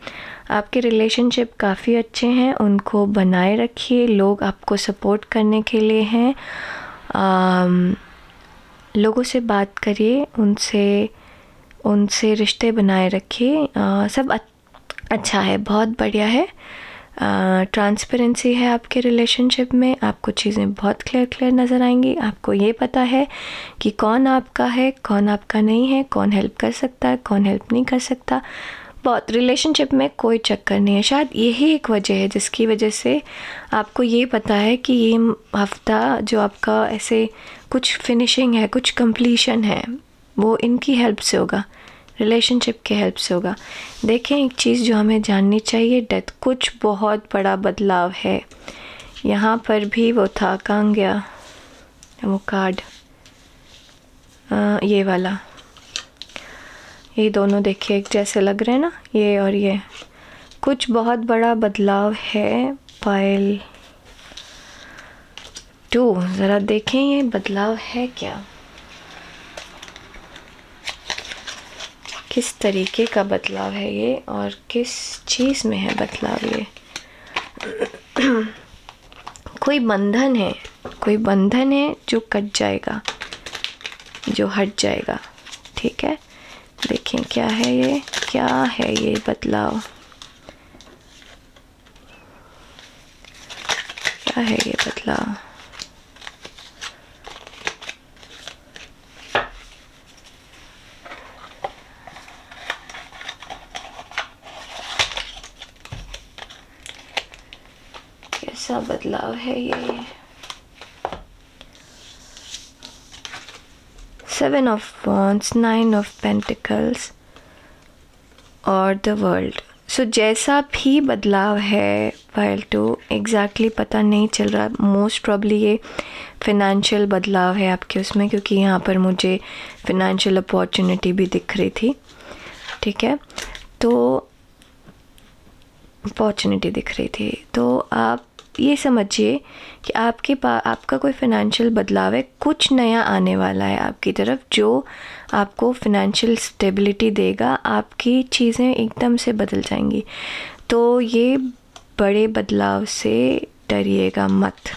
आपके रिलेशनशिप काफ़ी अच्छे हैं, उनको बनाए रखिए। लोग आपको सपोर्ट करने के लिए हैं। लोगों से बात करिए, उनसे रिश्ते बनाए रखिए। सब अच्छा है, बहुत बढ़िया है। ट्रांसपेरेंसी है आपके रिलेशनशिप में, आपको चीज़ें बहुत क्लियर नज़र आएंगी। आपको ये पता है कि कौन आपका है, कौन आपका नहीं है, कौन हेल्प कर सकता है, कौन हेल्प नहीं कर सकता। बहुत रिलेशनशिप में कोई चक्कर नहीं है। शायद यही एक वजह है जिसकी वजह से आपको ये पता है कि ये हफ्ता जो आपका ऐसे कुछ फिनिशिंग है, कुछ कंप्लीशन है, वो इनकी हेल्प से होगा, रिलेशनशिप के हेल्प से होगा। देखें एक चीज़ जो हमें जाननी चाहिए, डेथ कुछ बहुत बड़ा बदलाव है। यहाँ पर भी वो था, कहाँ गया वो कार्ड, ये वाला, ये दोनों देखिए एक जैसे लग रहे हैं ना, ये और ये। कुछ बहुत बड़ा बदलाव है पायल 2। ज़रा देखें ये बदलाव है क्या, किस तरीके का बदलाव है ये और किस चीज़ में है बदलाव ये। कोई बंधन है जो कट जाएगा, जो हट जाएगा, ठीक है। देखें क्या है ये बदलाव, क्या है ये बदलाव। कैसा बदलाव है ये। 7 of Wands, 9 of Pentacles और द वर्ल्ड। सो जैसा भी बदलाव है पायल 2, एग्जैक्टली पता नहीं चल रहा। मोस्ट प्रॉब्ली ये फिनेंशियल बदलाव है आपके उसमें, क्योंकि यहाँ पर मुझे फिनेंशियल अपॉर्चुनिटी भी दिख रही थी, ठीक है। तो अपॉर्चुनिटी दिख रही थी, तो आप ये समझिए कि आपका कोई फाइनेंशियल बदलाव है, कुछ नया आने वाला है आपकी तरफ जो आपको फाइनेंशियल स्टेबिलिटी देगा। आपकी चीज़ें एकदम से बदल जाएंगी। तो ये बड़े बदलाव से डरिएगा मत।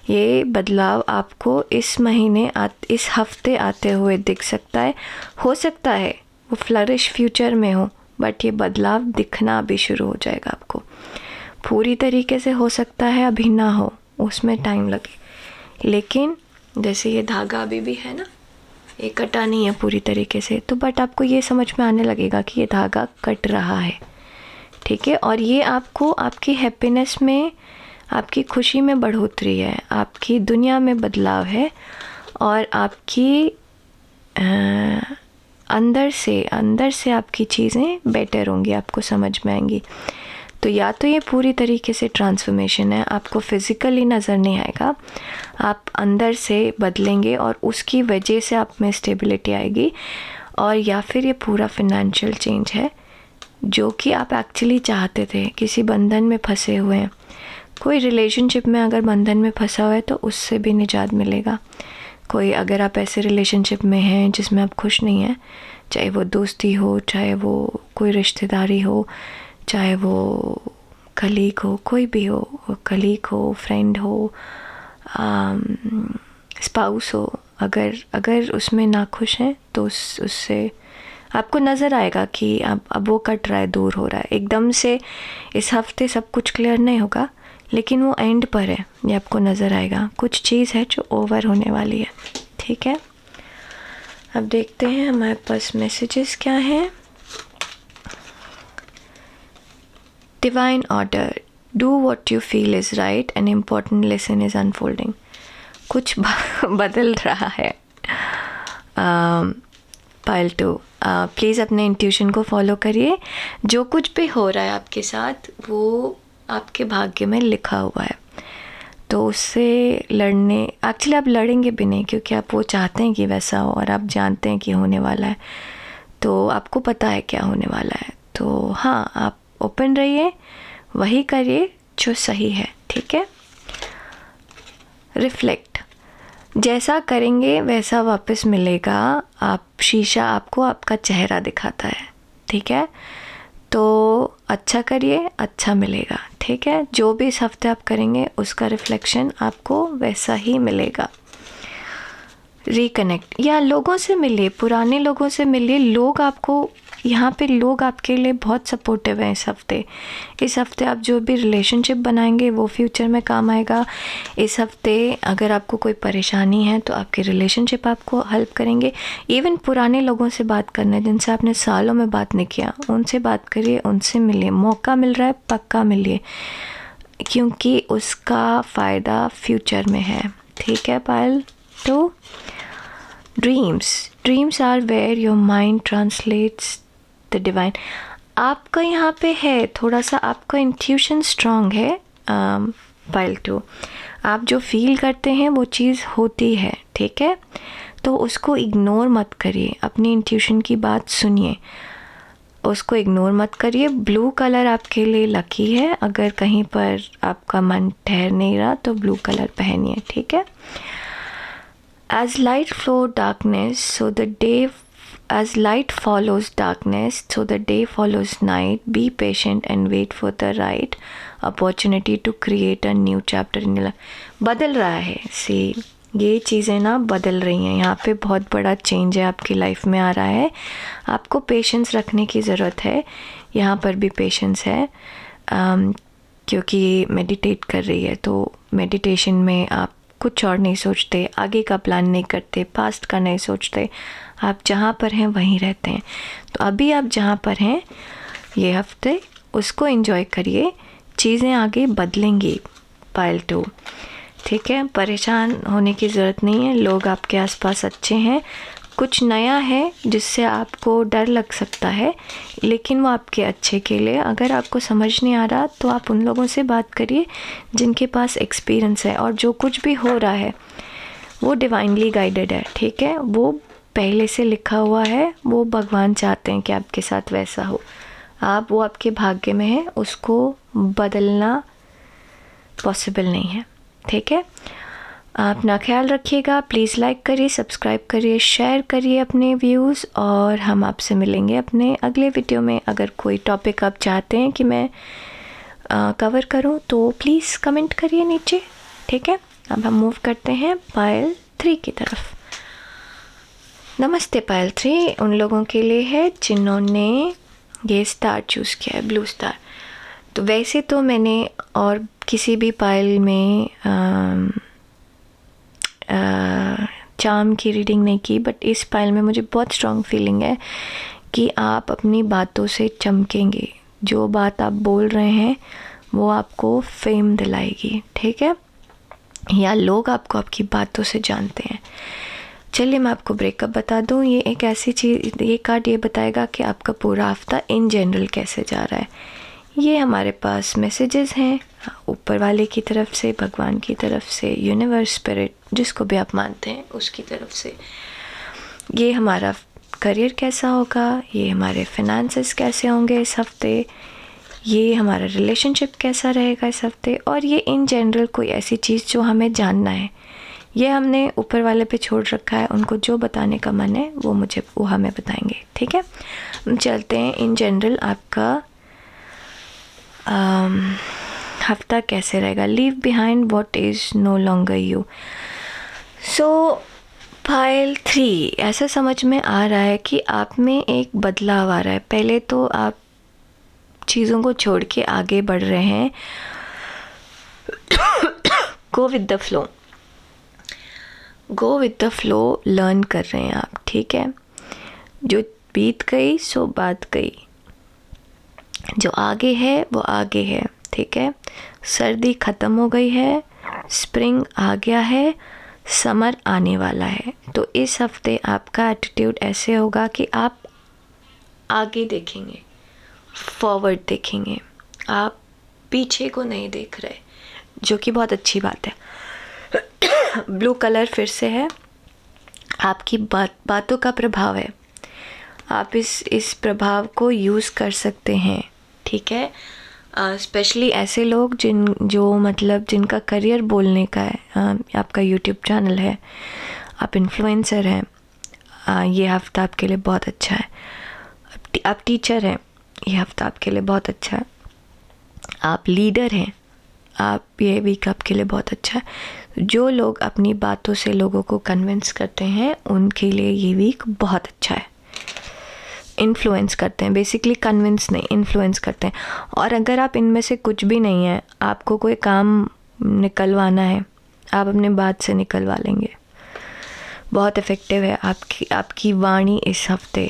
ये बदलाव आपको इस महीने इस हफ्ते आते हुए दिख सकता है। हो सकता है वो फ्लरिश फ्यूचर में हो, बट ये बदलाव दिखना भी शुरू हो जाएगा आपको। पूरी तरीके से हो सकता है अभी ना हो, उसमें टाइम लगे, लेकिन जैसे ये धागा अभी भी है ना, ये कटा नहीं है पूरी तरीके से, तो बट आपको ये समझ में आने लगेगा कि ये धागा कट रहा है, ठीक है। और ये आपको आपकी हैप्पीनेस में, आपकी खुशी में बढ़ोतरी है, आपकी दुनिया में बदलाव है और आपकी अंदर से आपकी चीज़ें बेटर होंगी, आपको समझ में आएंगी। तो या तो ये पूरी तरीके से ट्रांसफॉर्मेशन है, आपको फिज़िकली नज़र नहीं आएगा, आप अंदर से बदलेंगे और उसकी वजह से आप में स्टेबिलिटी आएगी, और या फिर ये पूरा फिनेंशियल चेंज है जो कि आप एक्चुअली चाहते थे। किसी बंधन में फंसे हुए हैं, कोई रिलेशनशिप में अगर बंधन में फंसा हुआ है तो उससे भी निजात मिलेगा। कोई अगर आप ऐसे रिलेशनशिप में हैं जिसमें आप खुश नहीं हैं, चाहे वो दोस्ती हो, चाहे वो कोई रिश्तेदारी हो, चाहे वो कलीग हो, कोई भी हो, कलीग हो, फ्रेंड हो, स्पाउस हो, अगर उसमें ना खुश हैं तो उससे आपको नज़र आएगा कि अब वो कट रहा है, दूर हो रहा है। एकदम से इस हफ्ते सब कुछ क्लियर नहीं होगा, लेकिन वो एंड पर है, ये आपको नज़र आएगा। कुछ चीज़ है जो ओवर होने वाली है, ठीक है। अब देखते हैं हमारे पास मैसेजेस क्या हैं। Divine order, do what you feel is right, an important lesson is unfolding. कुछ बदल रहा है। पाइल 2, प्लीज़ अपने इंट्यूशन को फॉलो करिए। जो कुछ भी हो रहा है आपके साथ वो आपके भाग्य में लिखा हुआ है, तो उससे लड़ने, एक्चुअली आप लड़ेंगे भी नहीं, क्योंकि आप वो चाहते हैं कि वैसा हो और आप जानते हैं कि होने वाला है, तो आपको पता है क्या होने वाला है। तो हाँ, आप ओपन रहिए, वही करिए जो सही है, ठीक है। रिफ्लेक्ट, जैसा करेंगे वैसा वापस मिलेगा। आप शीशा आपको आपका चेहरा दिखाता है, ठीक है। तो अच्छा करिए, अच्छा मिलेगा, ठीक है। जो भी इस हफ्ते आप करेंगे उसका रिफ्लेक्शन आपको वैसा ही मिलेगा। रिकनेक्ट, या लोगों से मिलिए, पुराने लोगों से मिलिए। लोग आपको यहाँ पे, लोग आपके लिए बहुत सपोर्टिव हैं इस हफ्ते। इस हफ्ते आप जो भी रिलेशनशिप बनाएंगे वो फ्यूचर में काम आएगा। इस हफ्ते अगर आपको कोई परेशानी है तो आपके रिलेशनशिप आपको हेल्प करेंगे। इवन पुराने लोगों से बात करना है, जिनसे आपने सालों में बात नहीं किया, उनसे बात करिए, उनसे मिलिए। मौका मिल रहा है, पक्का मिलिए, क्योंकि उसका फ़ायदा फ्यूचर में है, ठीक है। Pile 2, dreams are where your mind translates the divine. आपका यहाँ पे है थोड़ा सा, आपका इंट्यूशन स्ट्रांग है। पाइल 2, आप जो फील करते हैं वो चीज़ होती है, ठीक है। तो उसको इग्नोर मत करिए, अपनी इंट्यूशन की बात सुनिए, उसको इग्नोर मत करिए। ब्लू कलर आपके लिए लकी है, अगर कहीं पर आपका मन ठहर नहीं रहा तो ब्लू कलर पहनिए, ठीक है। As light follows darkness, so the day follows night. Be patient and wait for the right opportunity to create a new chapter in your life. बदल रहा है, ये चीज़ें ना बदल रही हैं। यहाँ पे बहुत बड़ा चेंज है आपकी लाइफ में आ रहा है। आपको पेशेंस रखने की ज़रूरत है। यहाँ पर भी पेशेंस है, क्योंकि मेडिटेट कर रही है, तो मेडिटेशन में आप कुछ और नहीं सोचते, आगे का प्लान नहीं करते, पास्ट का नहीं सोचते, आप जहाँ पर हैं वहीं रहते हैं। तो अभी आप जहाँ पर हैं ये हफ्ते उसको एंजॉय करिए, चीज़ें आगे बदलेंगी। पाइल 2, ठीक है। परेशान होने की ज़रूरत नहीं है, लोग आपके आसपास अच्छे हैं। कुछ नया है जिससे आपको डर लग सकता है, लेकिन वो आपके अच्छे के लिए। अगर आपको समझ नहीं आ रहा तो आप उन लोगों से बात करिए जिनके पास एक्सपीरियंस है, और जो कुछ भी हो रहा है वो डिवाइनली गाइडेड है, ठीक है। वो पहले से लिखा हुआ है, वो भगवान चाहते हैं कि आपके साथ वैसा हो। वो आपके भाग्य में है, उसको बदलना पॉसिबल नहीं है, ठीक है। अपना ख्याल रखिएगा, प्लीज़ लाइक करिए, सब्सक्राइब करिए, शेयर करिए अपने व्यूज़, और हम आपसे मिलेंगे अपने अगले वीडियो में। अगर कोई टॉपिक आप चाहते हैं कि मैं कवर करूं तो प्लीज़ कमेंट करिए नीचे, ठीक है। अब हम मूव करते हैं पायल 3 की तरफ। नमस्ते पायल 3 उन लोगों के लिए है जिन्होंने ये स्टार चूज़ किया है, ब्लू स्टार। तो वैसे तो मैंने और किसी भी पायल में चार्म की रीडिंग नहीं की, बट इस पायल में मुझे बहुत स्ट्रॉन्ग फीलिंग है कि आप अपनी बातों से चमकेंगे। जो बात आप बोल रहे हैं वो आपको फेम दिलाएगी, ठीक है, या लोग आपको आपकी बातों से जानते हैं। चलिए मैं आपको ब्रेकअप बता दूं। ये एक ऐसी चीज़, ये कार्ड ये बताएगा कि आपका पूरा हफ्ता इन जनरल कैसे जा रहा है। ये हमारे पास मैसेजेस हैं ऊपर वाले की तरफ से, भगवान की तरफ से, यूनिवर्स, स्पिरिट, जिसको भी आप मानते हैं उसकी तरफ से। ये हमारा करियर कैसा होगा, ये हमारे फिनेंसेस कैसे होंगे इस हफ्ते, ये हमारा रिलेशनशिप कैसा रहेगा इस हफ्ते, और ये इन जनरल कोई ऐसी चीज़ जो हमें जानना है, ये हमने ऊपर वाले पे छोड़ रखा है। उनको जो बताने का मन है वो हमें बताएंगे, ठीक है। हम चलते हैं इन जनरल आपका हफ्ता कैसे रहेगा। Leave behind what is no longer you. So pile 3, ऐसा समझ में आ रहा है कि आप में एक बदलाव आ रहा है। पहले तो आप चीज़ों को छोड़ के आगे बढ़ रहे हैं, go with the flow, go with the flow learn कर रहे हैं आप, ठीक है। जो बीत गई सो बात गई, जो आगे है वो आगे है, ठीक है। सर्दी ख़त्म हो गई है, स्प्रिंग आ गया है, समर आने वाला है। तो इस हफ्ते आपका एटीट्यूड ऐसे होगा कि आप आगे देखेंगे, फॉरवर्ड देखेंगे, आप पीछे को नहीं देख रहे, जो कि बहुत अच्छी बात है। ब्लू कलर फिर से है, आपकी बातों का प्रभाव है, आप इस प्रभाव को यूज़ कर सकते हैं, ठीक है। स्पेशली ऐसे लोग जिनका करियर बोलने का है, आपका यूट्यूब चैनल है, आप इन्फ्लुएंसर हैं, ये हफ्ता आपके लिए बहुत अच्छा है। आप टीचर हैं, ये हफ्ता आपके लिए बहुत अच्छा है। आप लीडर हैं, आप ये वीक आपके लिए बहुत अच्छा है। जो लोग अपनी बातों से लोगों को कन्विंस करते हैं उनके लिए ये वीक बहुत अच्छा है। इन्फ्लुएंस करते हैं, बेसिकली कन्विंस नहीं, इन्फ्लुएंस करते हैं। और अगर आप इनमें से कुछ भी नहीं है, आपको कोई काम निकलवाना है, आप अपने बात से निकलवा लेंगे। बहुत इफ़ेक्टिव है आपकी वाणी इस हफ्ते।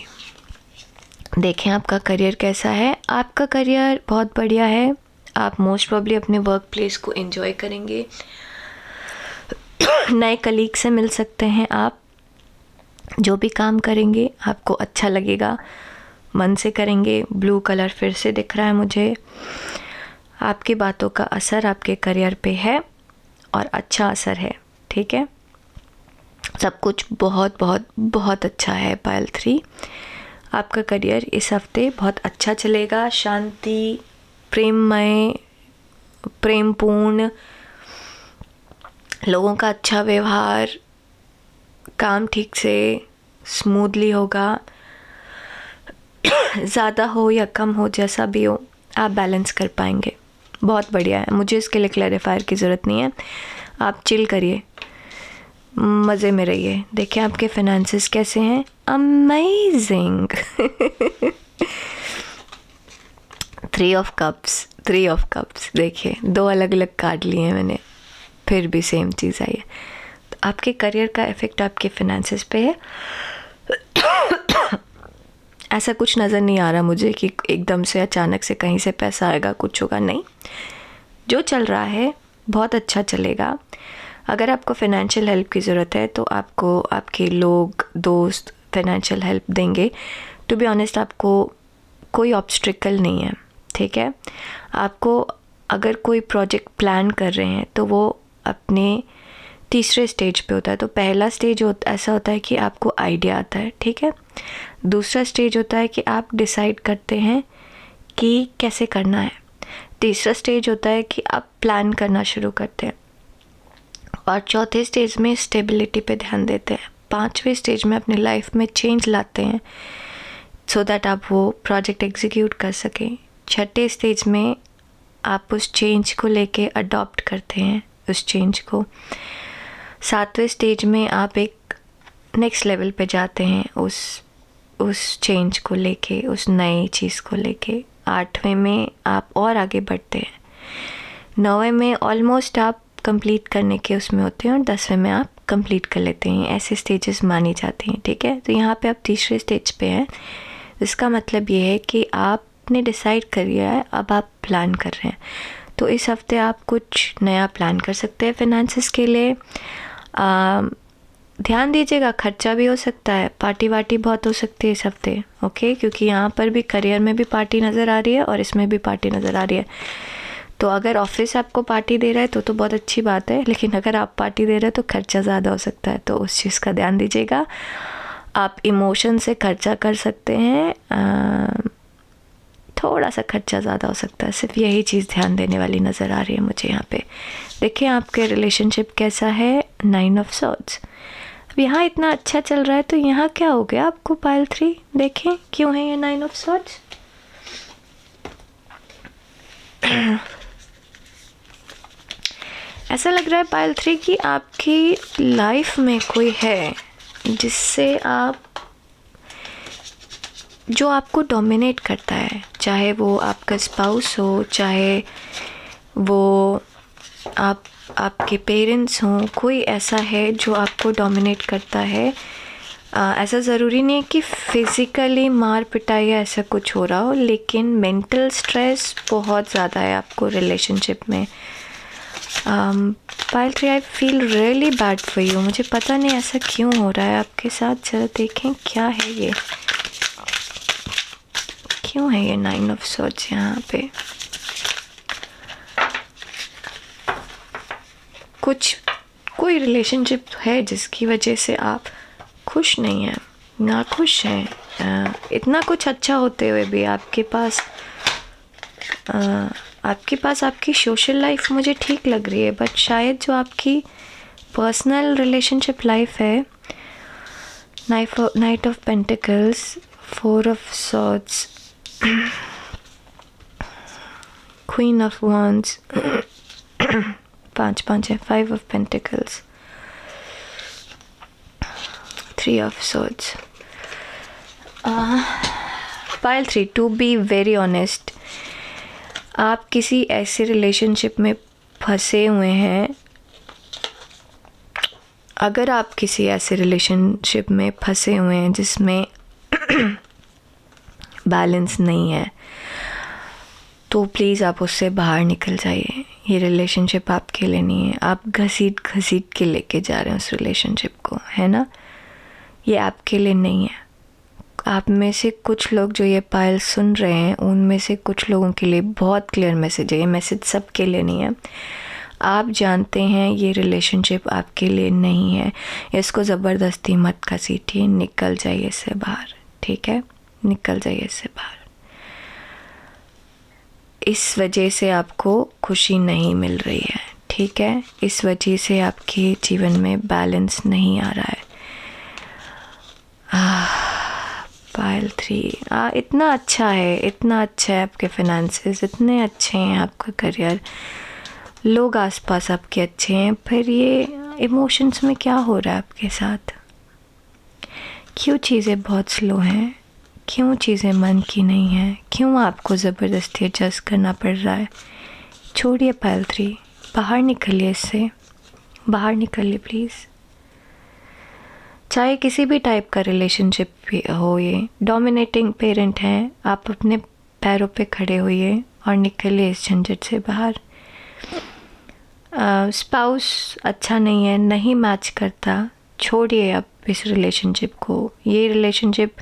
देखें आपका करियर कैसा है। आपका करियर बहुत बढ़िया है, आप मोस्ट प्रॉब्ली अपने वर्क प्लेस को एंजॉय करेंगे, नए कलीग से मिल सकते हैं। आप जो भी काम करेंगे आपको अच्छा लगेगा, मन से करेंगे। ब्लू कलर फिर से दिख रहा है मुझे। आपकी बातों का असर आपके करियर पे है और अच्छा असर है, ठीक है। सब कुछ बहुत बहुत बहुत अच्छा है। पाइल 3, आपका करियर इस हफ्ते बहुत अच्छा चलेगा। शांति, प्रेममय, प्रेमपूर्ण, लोगों का अच्छा व्यवहार, काम ठीक से स्मूथली होगा। ज़्यादा हो या कम हो, जैसा भी हो, आप बैलेंस कर पाएंगे। बहुत बढ़िया है, मुझे इसके लिए क्लैरिफायर की ज़रूरत नहीं है। आप चिल करिए, मज़े में रहिए। देखिए आपके फाइनेंसेस कैसे हैं। अमेजिंग। 3 of cups. देखिए 2 अलग अलग कार्ड लिए हैं मैंने, फिर भी सेम चीज़ आई है। तो आपके करियर का इफ़ेक्ट आपके फाइनेंसेस पे है। ऐसा कुछ नज़र नहीं आ रहा मुझे कि एकदम से अचानक से कहीं से पैसा आएगा, कुछ होगा, नहीं। जो चल रहा है बहुत अच्छा चलेगा। अगर आपको फाइनेंशियल हेल्प की ज़रूरत है तो आपको आपके लोग, दोस्त फाइनेंशियल हेल्प देंगे। टू बी ऑनेस्ट, आपको कोई ऑब्स्ट्रिकल नहीं है, ठीक है। आपको अगर कोई प्रोजेक्ट प्लान कर रहे हैं तो वो अपने तीसरे स्टेज पे होता है। तो पहला स्टेज ऐसा होता है कि आपको आइडिया आता है, ठीक है। दूसरा स्टेज होता है कि आप डिसाइड करते हैं कि कैसे करना है। तीसरा स्टेज होता है कि आप प्लान करना शुरू करते हैं। और चौथे स्टेज में स्टेबिलिटी पे ध्यान देते हैं। 5वें स्टेज में अपनी लाइफ में चेंज लाते हैं सो दैट आप वो प्रोजेक्ट एग्जीक्यूट कर सकें। 6ठे स्टेज में आप उस चेंज को लेके अडॉप्ट करते हैं उस चेंज को। 7वें स्टेज में आप एक नेक्स्ट लेवल पे जाते हैं उस चेंज को लेके, उस नई चीज़ को लेके। 8वें में आप और आगे बढ़ते हैं। 9वें में ऑलमोस्ट आप कंप्लीट करने के उसमें होते हैं और 10वें में आप कंप्लीट कर लेते हैं। ऐसे स्टेजेस मानी जाती हैं, ठीक है। तो यहाँ पे आप तीसरे स्टेज पे हैं। इसका मतलब ये है कि आपने डिसाइड कर लिया है, अब आप प्लान कर रहे हैं। तो इस हफ्ते आप कुछ नया प्लान कर सकते हैं फाइनेंसेस के लिए। ध्यान दीजिएगा, खर्चा भी हो सकता है, पार्टी वार्टी बहुत हो सकती है इस हफ्ते, ओके, क्योंकि यहाँ पर भी करियर में भी पार्टी नज़र आ रही है और इसमें भी पार्टी नज़र आ रही है। तो अगर ऑफिस आपको पार्टी दे रहा है तो बहुत अच्छी बात है, लेकिन अगर आप पार्टी दे रहे हैं तो खर्चा ज़्यादा हो सकता है, तो उस चीज़ का ध्यान दीजिएगा। आप इमोशन से खर्चा कर सकते हैं, थोड़ा सा खर्चा ज़्यादा हो सकता है, सिर्फ यही चीज़ ध्यान देने वाली नज़र आ रही है मुझे यहाँ पे। देखिए आपके रिलेशनशिप कैसा है, 9 ऑफ सॉर्ड्स। अब यहाँ इतना अच्छा चल रहा है तो यहाँ क्या हो गया आपको पाइल 3, देखें क्यों है ये 9 ऑफ सॉर्ड्स। ऐसा लग रहा है पाइल 3 कि आपकी लाइफ में कोई है जिससे जो आपको डोमिनेट करता है, चाहे वो आपका स्पाउस हो, चाहे वो आपके पेरेंट्स हों, कोई ऐसा है जो आपको डोमिनेट करता है। ऐसा ज़रूरी नहीं है कि फ़िज़िकली मार पिटाई या ऐसा कुछ हो रहा हो, लेकिन मेंटल स्ट्रेस बहुत ज़्यादा है आपको रिलेशनशिप में। Pile 3, I feel really bad for you. मुझे पता नहीं ऐसा क्यों हो रहा है आपके साथ, ज़रा देखें क्या है ये, क्यों है ये 9 ऑफ सॉर्ड्स यहाँ पे। कोई रिलेशनशिप है जिसकी वजह से आप खुश नहीं हैं, नाखुश हैं। इतना कुछ अच्छा होते हुए भी आपके पास आपकी सोशल लाइफ मुझे ठीक लग रही है, बट शायद जो आपकी पर्सनल रिलेशनशिप लाइफ है, knight of pentacles, 4 of swords, queen of wands, 5 है, 5 of pentacles, 3 of swords. Pile 3, to be very honest, आप किसी ऐसे रिलेशनशिप में फंसे हुए हैं, अगर आप किसी ऐसे रिलेशनशिप में फंसे हुए हैं जिसमें बैलेंस नहीं है, तो प्लीज़ आप उससे बाहर निकल जाइए। ये रिलेशनशिप आपके लिए नहीं है, आप घसीट के लेके जा रहे हैं उस रिलेशनशिप को, है ना, ये आपके लिए नहीं है। आप में से कुछ लोग जो ये पाइल सुन रहे हैं, उनमें से कुछ लोगों के लिए बहुत क्लियर मैसेज है, ये मैसेज सबके लिए नहीं है। आप जानते हैं ये रिलेशनशिप आपके लिए नहीं है, इसको ज़बरदस्ती मत घसीटिए, निकल जाइए इससे बाहर, ठीक है, निकल जाइए इससे बाहर। इस वजह से आपको खुशी नहीं मिल रही है, ठीक है, इस वजह से आपके जीवन में बैलेंस नहीं आ रहा है। पाइल 3, इतना अच्छा है आपके फाइनेंसेस, इतने अच्छे हैं, आपका करियर, लोग आसपास आपके अच्छे हैं, फिर ये इमोशंस में क्या हो रहा है आपके साथ, क्यों चीज़ें बहुत स्लो हैं, क्यों चीज़ें मन की नहीं हैं, क्यों आपको ज़बरदस्ती एडजस्ट करना पड़ रहा है। छोड़िए पाइल 3, बाहर निकलिए इससे, बाहर निकलिए प्लीज़। चाहे किसी भी टाइप का रिलेशनशिप भी हो, ये डोमिनेटिंग पेरेंट हैं, आप अपने पैरों पे खड़े होइए और निकलिए इस झंझट से बाहर। स्पाउस अच्छा नहीं है, नहीं मैच करता, छोड़िए आप इस रिलेशनशिप को। ये रिलेशनशिप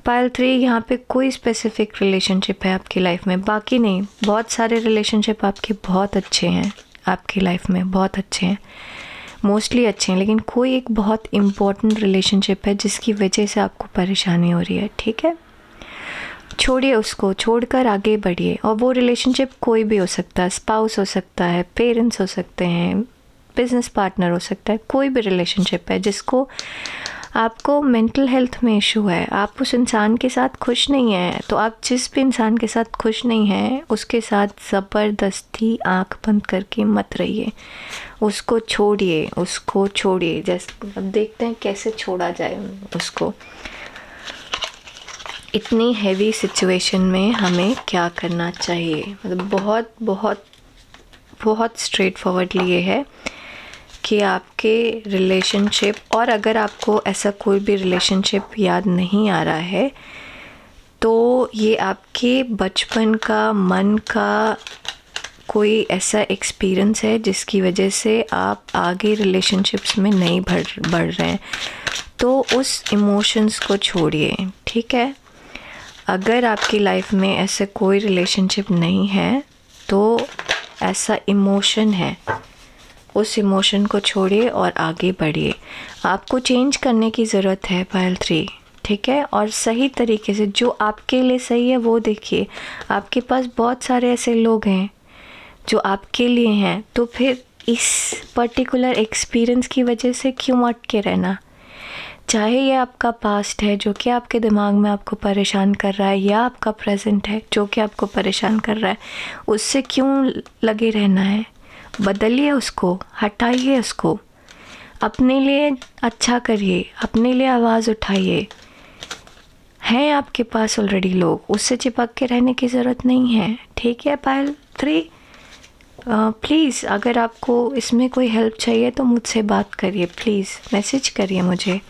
पाइल 3, यहाँ पे कोई स्पेसिफिक रिलेशनशिप है आपकी लाइफ में, बाकी नहीं, बहुत सारे रिलेशनशिप आपके बहुत अच्छे हैं, आपकी लाइफ में बहुत अच्छे हैं, मोस्टली अच्छे हैं, लेकिन कोई एक बहुत इम्पोर्टेंट रिलेशनशिप है जिसकी वजह से आपको परेशानी हो रही है, ठीक है, छोड़िए उसको, छोड़कर आगे बढ़िए। और वो रिलेशनशिप कोई भी हो सकता है, स्पाउस हो सकता है, पेरेंट्स हो सकते हैं, बिजनेस पार्टनर हो सकता है, कोई भी रिलेशनशिप है जिसको आपको मेंटल हेल्थ में इशू है, आप उस इंसान के साथ खुश नहीं हैं, तो आप जिस भी इंसान के साथ खुश नहीं हैं उसके साथ ज़बरदस्ती आंख बंद करके मत रहिए, उसको छोड़िए। जैसे अब देखते हैं कैसे छोड़ा जाए उसको। इतनी हैवी सिचुएशन में हमें क्या करना चाहिए, मतलब बहुत बहुत बहुत स्ट्रेट फॉरवर्डली ये है कि आपके रिलेशनशिप, और अगर आपको ऐसा कोई भी रिलेशनशिप याद नहीं आ रहा है तो ये आपके बचपन का, मन का कोई ऐसा एक्सपीरियंस है जिसकी वजह से आप आगे रिलेशनशिप्स में नहीं बढ़ रहे हैं, तो उस इमोशंस को छोड़िए, ठीक है। अगर आपकी लाइफ में ऐसे कोई रिलेशनशिप नहीं है तो ऐसा इमोशन है, उस इमोशन को छोड़िए और आगे बढ़िए। आपको चेंज करने की ज़रूरत है पायल 3, ठीक है। और सही तरीके से जो आपके लिए सही है वो देखिए। आपके पास बहुत सारे ऐसे लोग हैं जो आपके लिए हैं, तो फिर इस पर्टिकुलर एक्सपीरियंस की वजह से क्यों अटके रहना। चाहे ये आपका पास्ट है जो कि आपके दिमाग में आपको परेशान कर रहा है, या आपका प्रेजेंट है जो कि आपको परेशान कर रहा है, उससे क्यों लगे रहना है। बदलिए उसको, हटाइए उसको, अपने लिए अच्छा करिए, अपने लिए आवाज़ उठाइए। हैं आपके पास ऑलरेडी लोग, उससे चिपक के रहने की ज़रूरत नहीं है, ठीक है पायल 3। प्लीज़ अगर आपको इसमें कोई हेल्प चाहिए तो मुझसे बात करिए, प्लीज़ मैसेज करिए मुझे।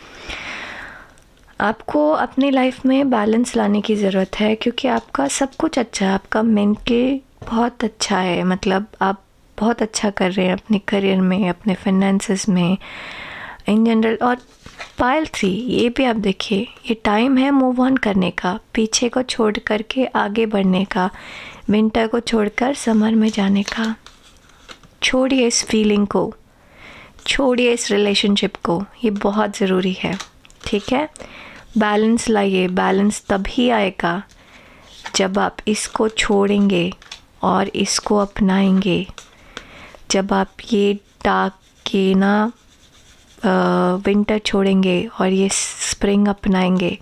आपको अपनी लाइफ में बैलेंस लाने की ज़रूरत है, क्योंकि आपका सब कुछ अच्छा है, आपका मेंटल बहुत अच्छा है, मतलब आप बहुत अच्छा कर रहे हैं अपने करियर में, अपने फाइनेंसेस में, इन जनरल। और पायल 3 ये भी आप देखिए, ये टाइम है मूव ऑन करने का, पीछे को छोड़ करके आगे बढ़ने का, विंटर को छोड़कर समर में जाने का। छोड़िए इस फीलिंग को, छोड़िए इस रिलेशनशिप को, ये बहुत ज़रूरी है, ठीक है। बैलेंस लाइए। बैलेंस तभी आएगा जब आप इसको छोड़ेंगे और इसको अपनाएंगे। जब आप ये डार्क के ना विंटर छोड़ेंगे और ये स्प्रिंग अपनाएंगे।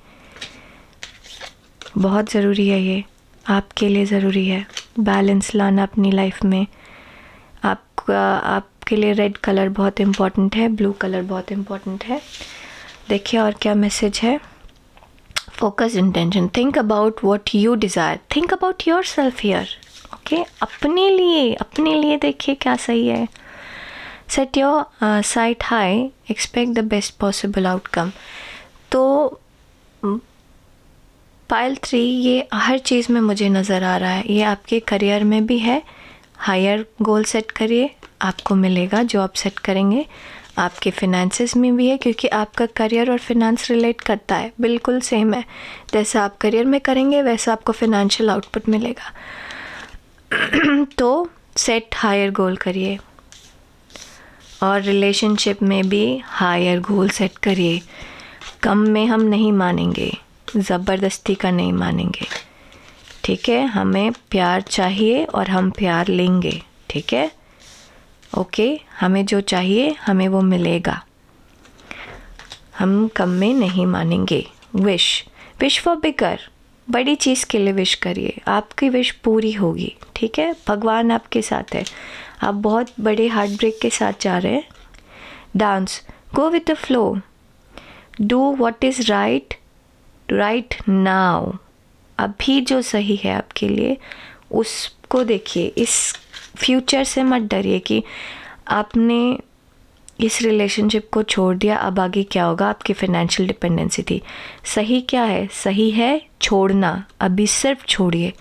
बहुत ज़रूरी है, ये आपके लिए ज़रूरी है बैलेंस लाना अपनी लाइफ में। आपके लिए रेड कलर बहुत इम्पॉर्टेंट है, ब्लू कलर बहुत इम्पॉर्टेंट है। देखिए और क्या मैसेज है। Focus intention, think about what you desire, think about your self here, okay. अपने लिए देखिए क्या सही है। Set your site high, expect the best possible outcome. तो पायल 3 ये हर चीज़ में मुझे नज़र आ रहा है, ये आपके करियर में भी है। हायर गोल सेट करिए, आपको मिलेगा जो आप सेट करेंगे। आपके फिनेंसेस में भी है, क्योंकि आपका करियर और फिनेंस रिलेट करता है, बिल्कुल सेम है। जैसा आप करियर में करेंगे वैसा आपको फिनेंशियल आउटपुट मिलेगा। तो सेट हायर गोल करिए, और रिलेशनशिप में भी हायर गोल सेट करिए। कम में हम नहीं मानेंगे, ज़बरदस्ती का नहीं मानेंगे, ठीक है। हमें प्यार चाहिए और हम प्यार लेंगे, ठीक है, ओके। हमें जो चाहिए हमें वो मिलेगा, हम कम में नहीं मानेंगे। विश फॉर बिगर, बड़ी चीज़ के लिए विश करिए, आपकी विश पूरी होगी, ठीक है। भगवान आपके साथ है, आप बहुत बड़े हार्ट ब्रेक के साथ जा रहे हैं। Dance, go with the flow, do what is right now. अभी जो सही है आपके लिए उसको देखिए। इस फ्यूचर से मत डरिए कि आपने इस रिलेशनशिप को छोड़ दिया, अब आगे क्या होगा। आपकी फाइनेंशियल डिपेंडेंसी थी, सही क्या है, सही है छोड़ना। अभी सिर्फ छोड़िए,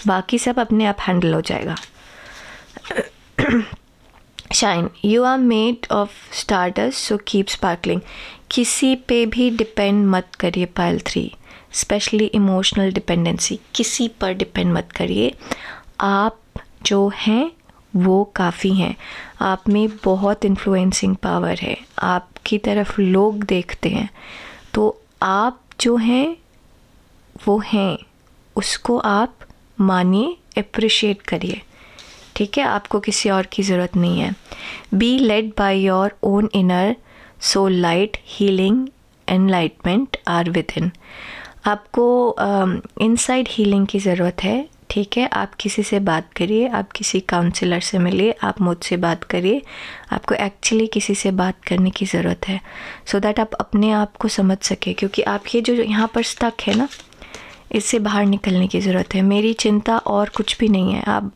बाकी सब अपने आप हैंडल हो जाएगा। Shine, you are made of stardust so keep sparkling. किसी पे भी डिपेंड मत करिए पायल 3, स्पेशली इमोशनल डिपेंडेंसी, किसी पर डिपेंड मत करिए। आप जो हैं वो काफ़ी हैं, आप में बहुत इन्फ्लुएंसिंग पावर है, आपकी तरफ लोग देखते हैं, तो आप जो हैं वो हैं, उसको आप मानिए, अप्रिशिएट करिए, ठीक है। आपको किसी और की ज़रूरत नहीं है। Be led by your own inner soul light, healing enlightenment are within. आपको इनसाइड हीलिंग की ज़रूरत है, ठीक है। आप किसी से बात करिए, आप किसी काउंसलर से मिलिए, आप मुझसे बात करिए। आपको एक्चुअली किसी से बात करने की ज़रूरत है, सो दैट आप अपने आप को समझ सके, क्योंकि आप ये जो यहाँ पर स्टक है ना, इससे बाहर निकलने की ज़रूरत है। मेरी चिंता और कुछ भी नहीं है। आप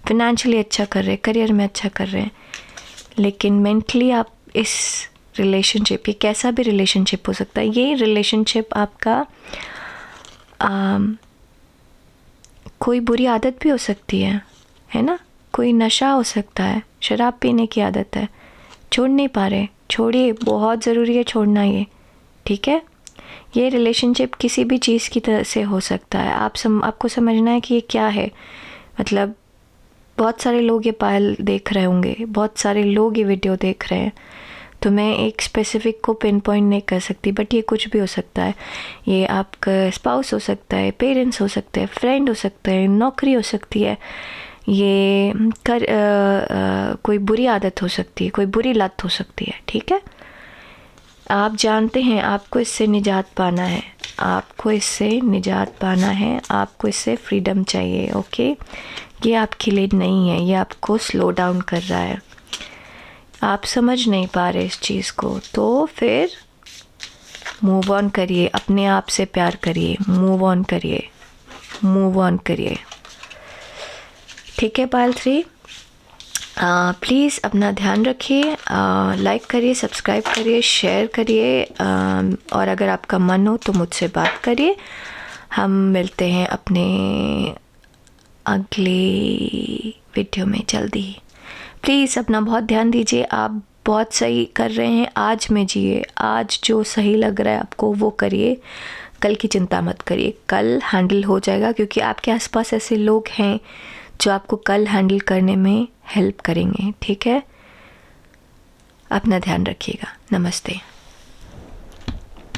फिनेंशियली अच्छा कर रहे हैं, करियर में अच्छा कर रहे हैं, लेकिन मेंटली आप इस रिलेशनशिप, ये कैसा भी रिलेशनशिप हो सकता है, ये रिलेशनशिप आपका कोई बुरी आदत भी हो सकती है ना। कोई नशा हो सकता है, शराब पीने की आदत है, छोड़ नहीं पा रहे, छोड़िए, बहुत ज़रूरी है छोड़ना ये, ठीक है। ये रिलेशनशिप किसी भी चीज़ की तरह से हो सकता है। आपको समझना है कि ये क्या है। मतलब बहुत सारे लोग ये पायल देख रहे होंगे, बहुत सारे लोग ये वीडियो देख रहे हैं, तो मैं एक स्पेसिफिक को पिन पॉइंट नहीं कर सकती, बट ये कुछ भी हो सकता है। ये आपका स्पाउस हो सकता है, पेरेंट्स हो सकते हैं, फ्रेंड हो सकते हैं, नौकरी हो सकती है, ये कोई बुरी आदत हो सकती है, कोई बुरी लत हो सकती है, ठीक है। आप जानते हैं आपको इससे निजात पाना है, आपको इससे निजात पाना है, आपको इससे फ्रीडम चाहिए, ओके। ये आपके लिए नहीं है, ये आपको स्लो डाउन कर रहा है। आप समझ नहीं पा रहे इस चीज़ को, तो फिर मूव ऑन करिए, अपने आप से प्यार करिए, मूव ऑन करिए, मूव ऑन करिए, ठीक है। पायल 3, प्लीज़ अपना ध्यान रखिए, लाइक करिए, सब्सक्राइब करिए, शेयर करिए, और अगर आपका मन हो तो मुझसे बात करिए। हम मिलते हैं अपने अगले वीडियो में जल्दी ही। प्लीज़ अपना बहुत ध्यान दीजिए, आप बहुत सही कर रहे हैं, आज में जिए, आज जो सही लग रहा है आपको वो करिए, कल की चिंता मत करिए, कल हैंडल हो जाएगा, क्योंकि आपके आसपास ऐसे लोग हैं जो आपको कल हैंडल करने में हेल्प करेंगे, ठीक है। अपना ध्यान रखिएगा, नमस्ते।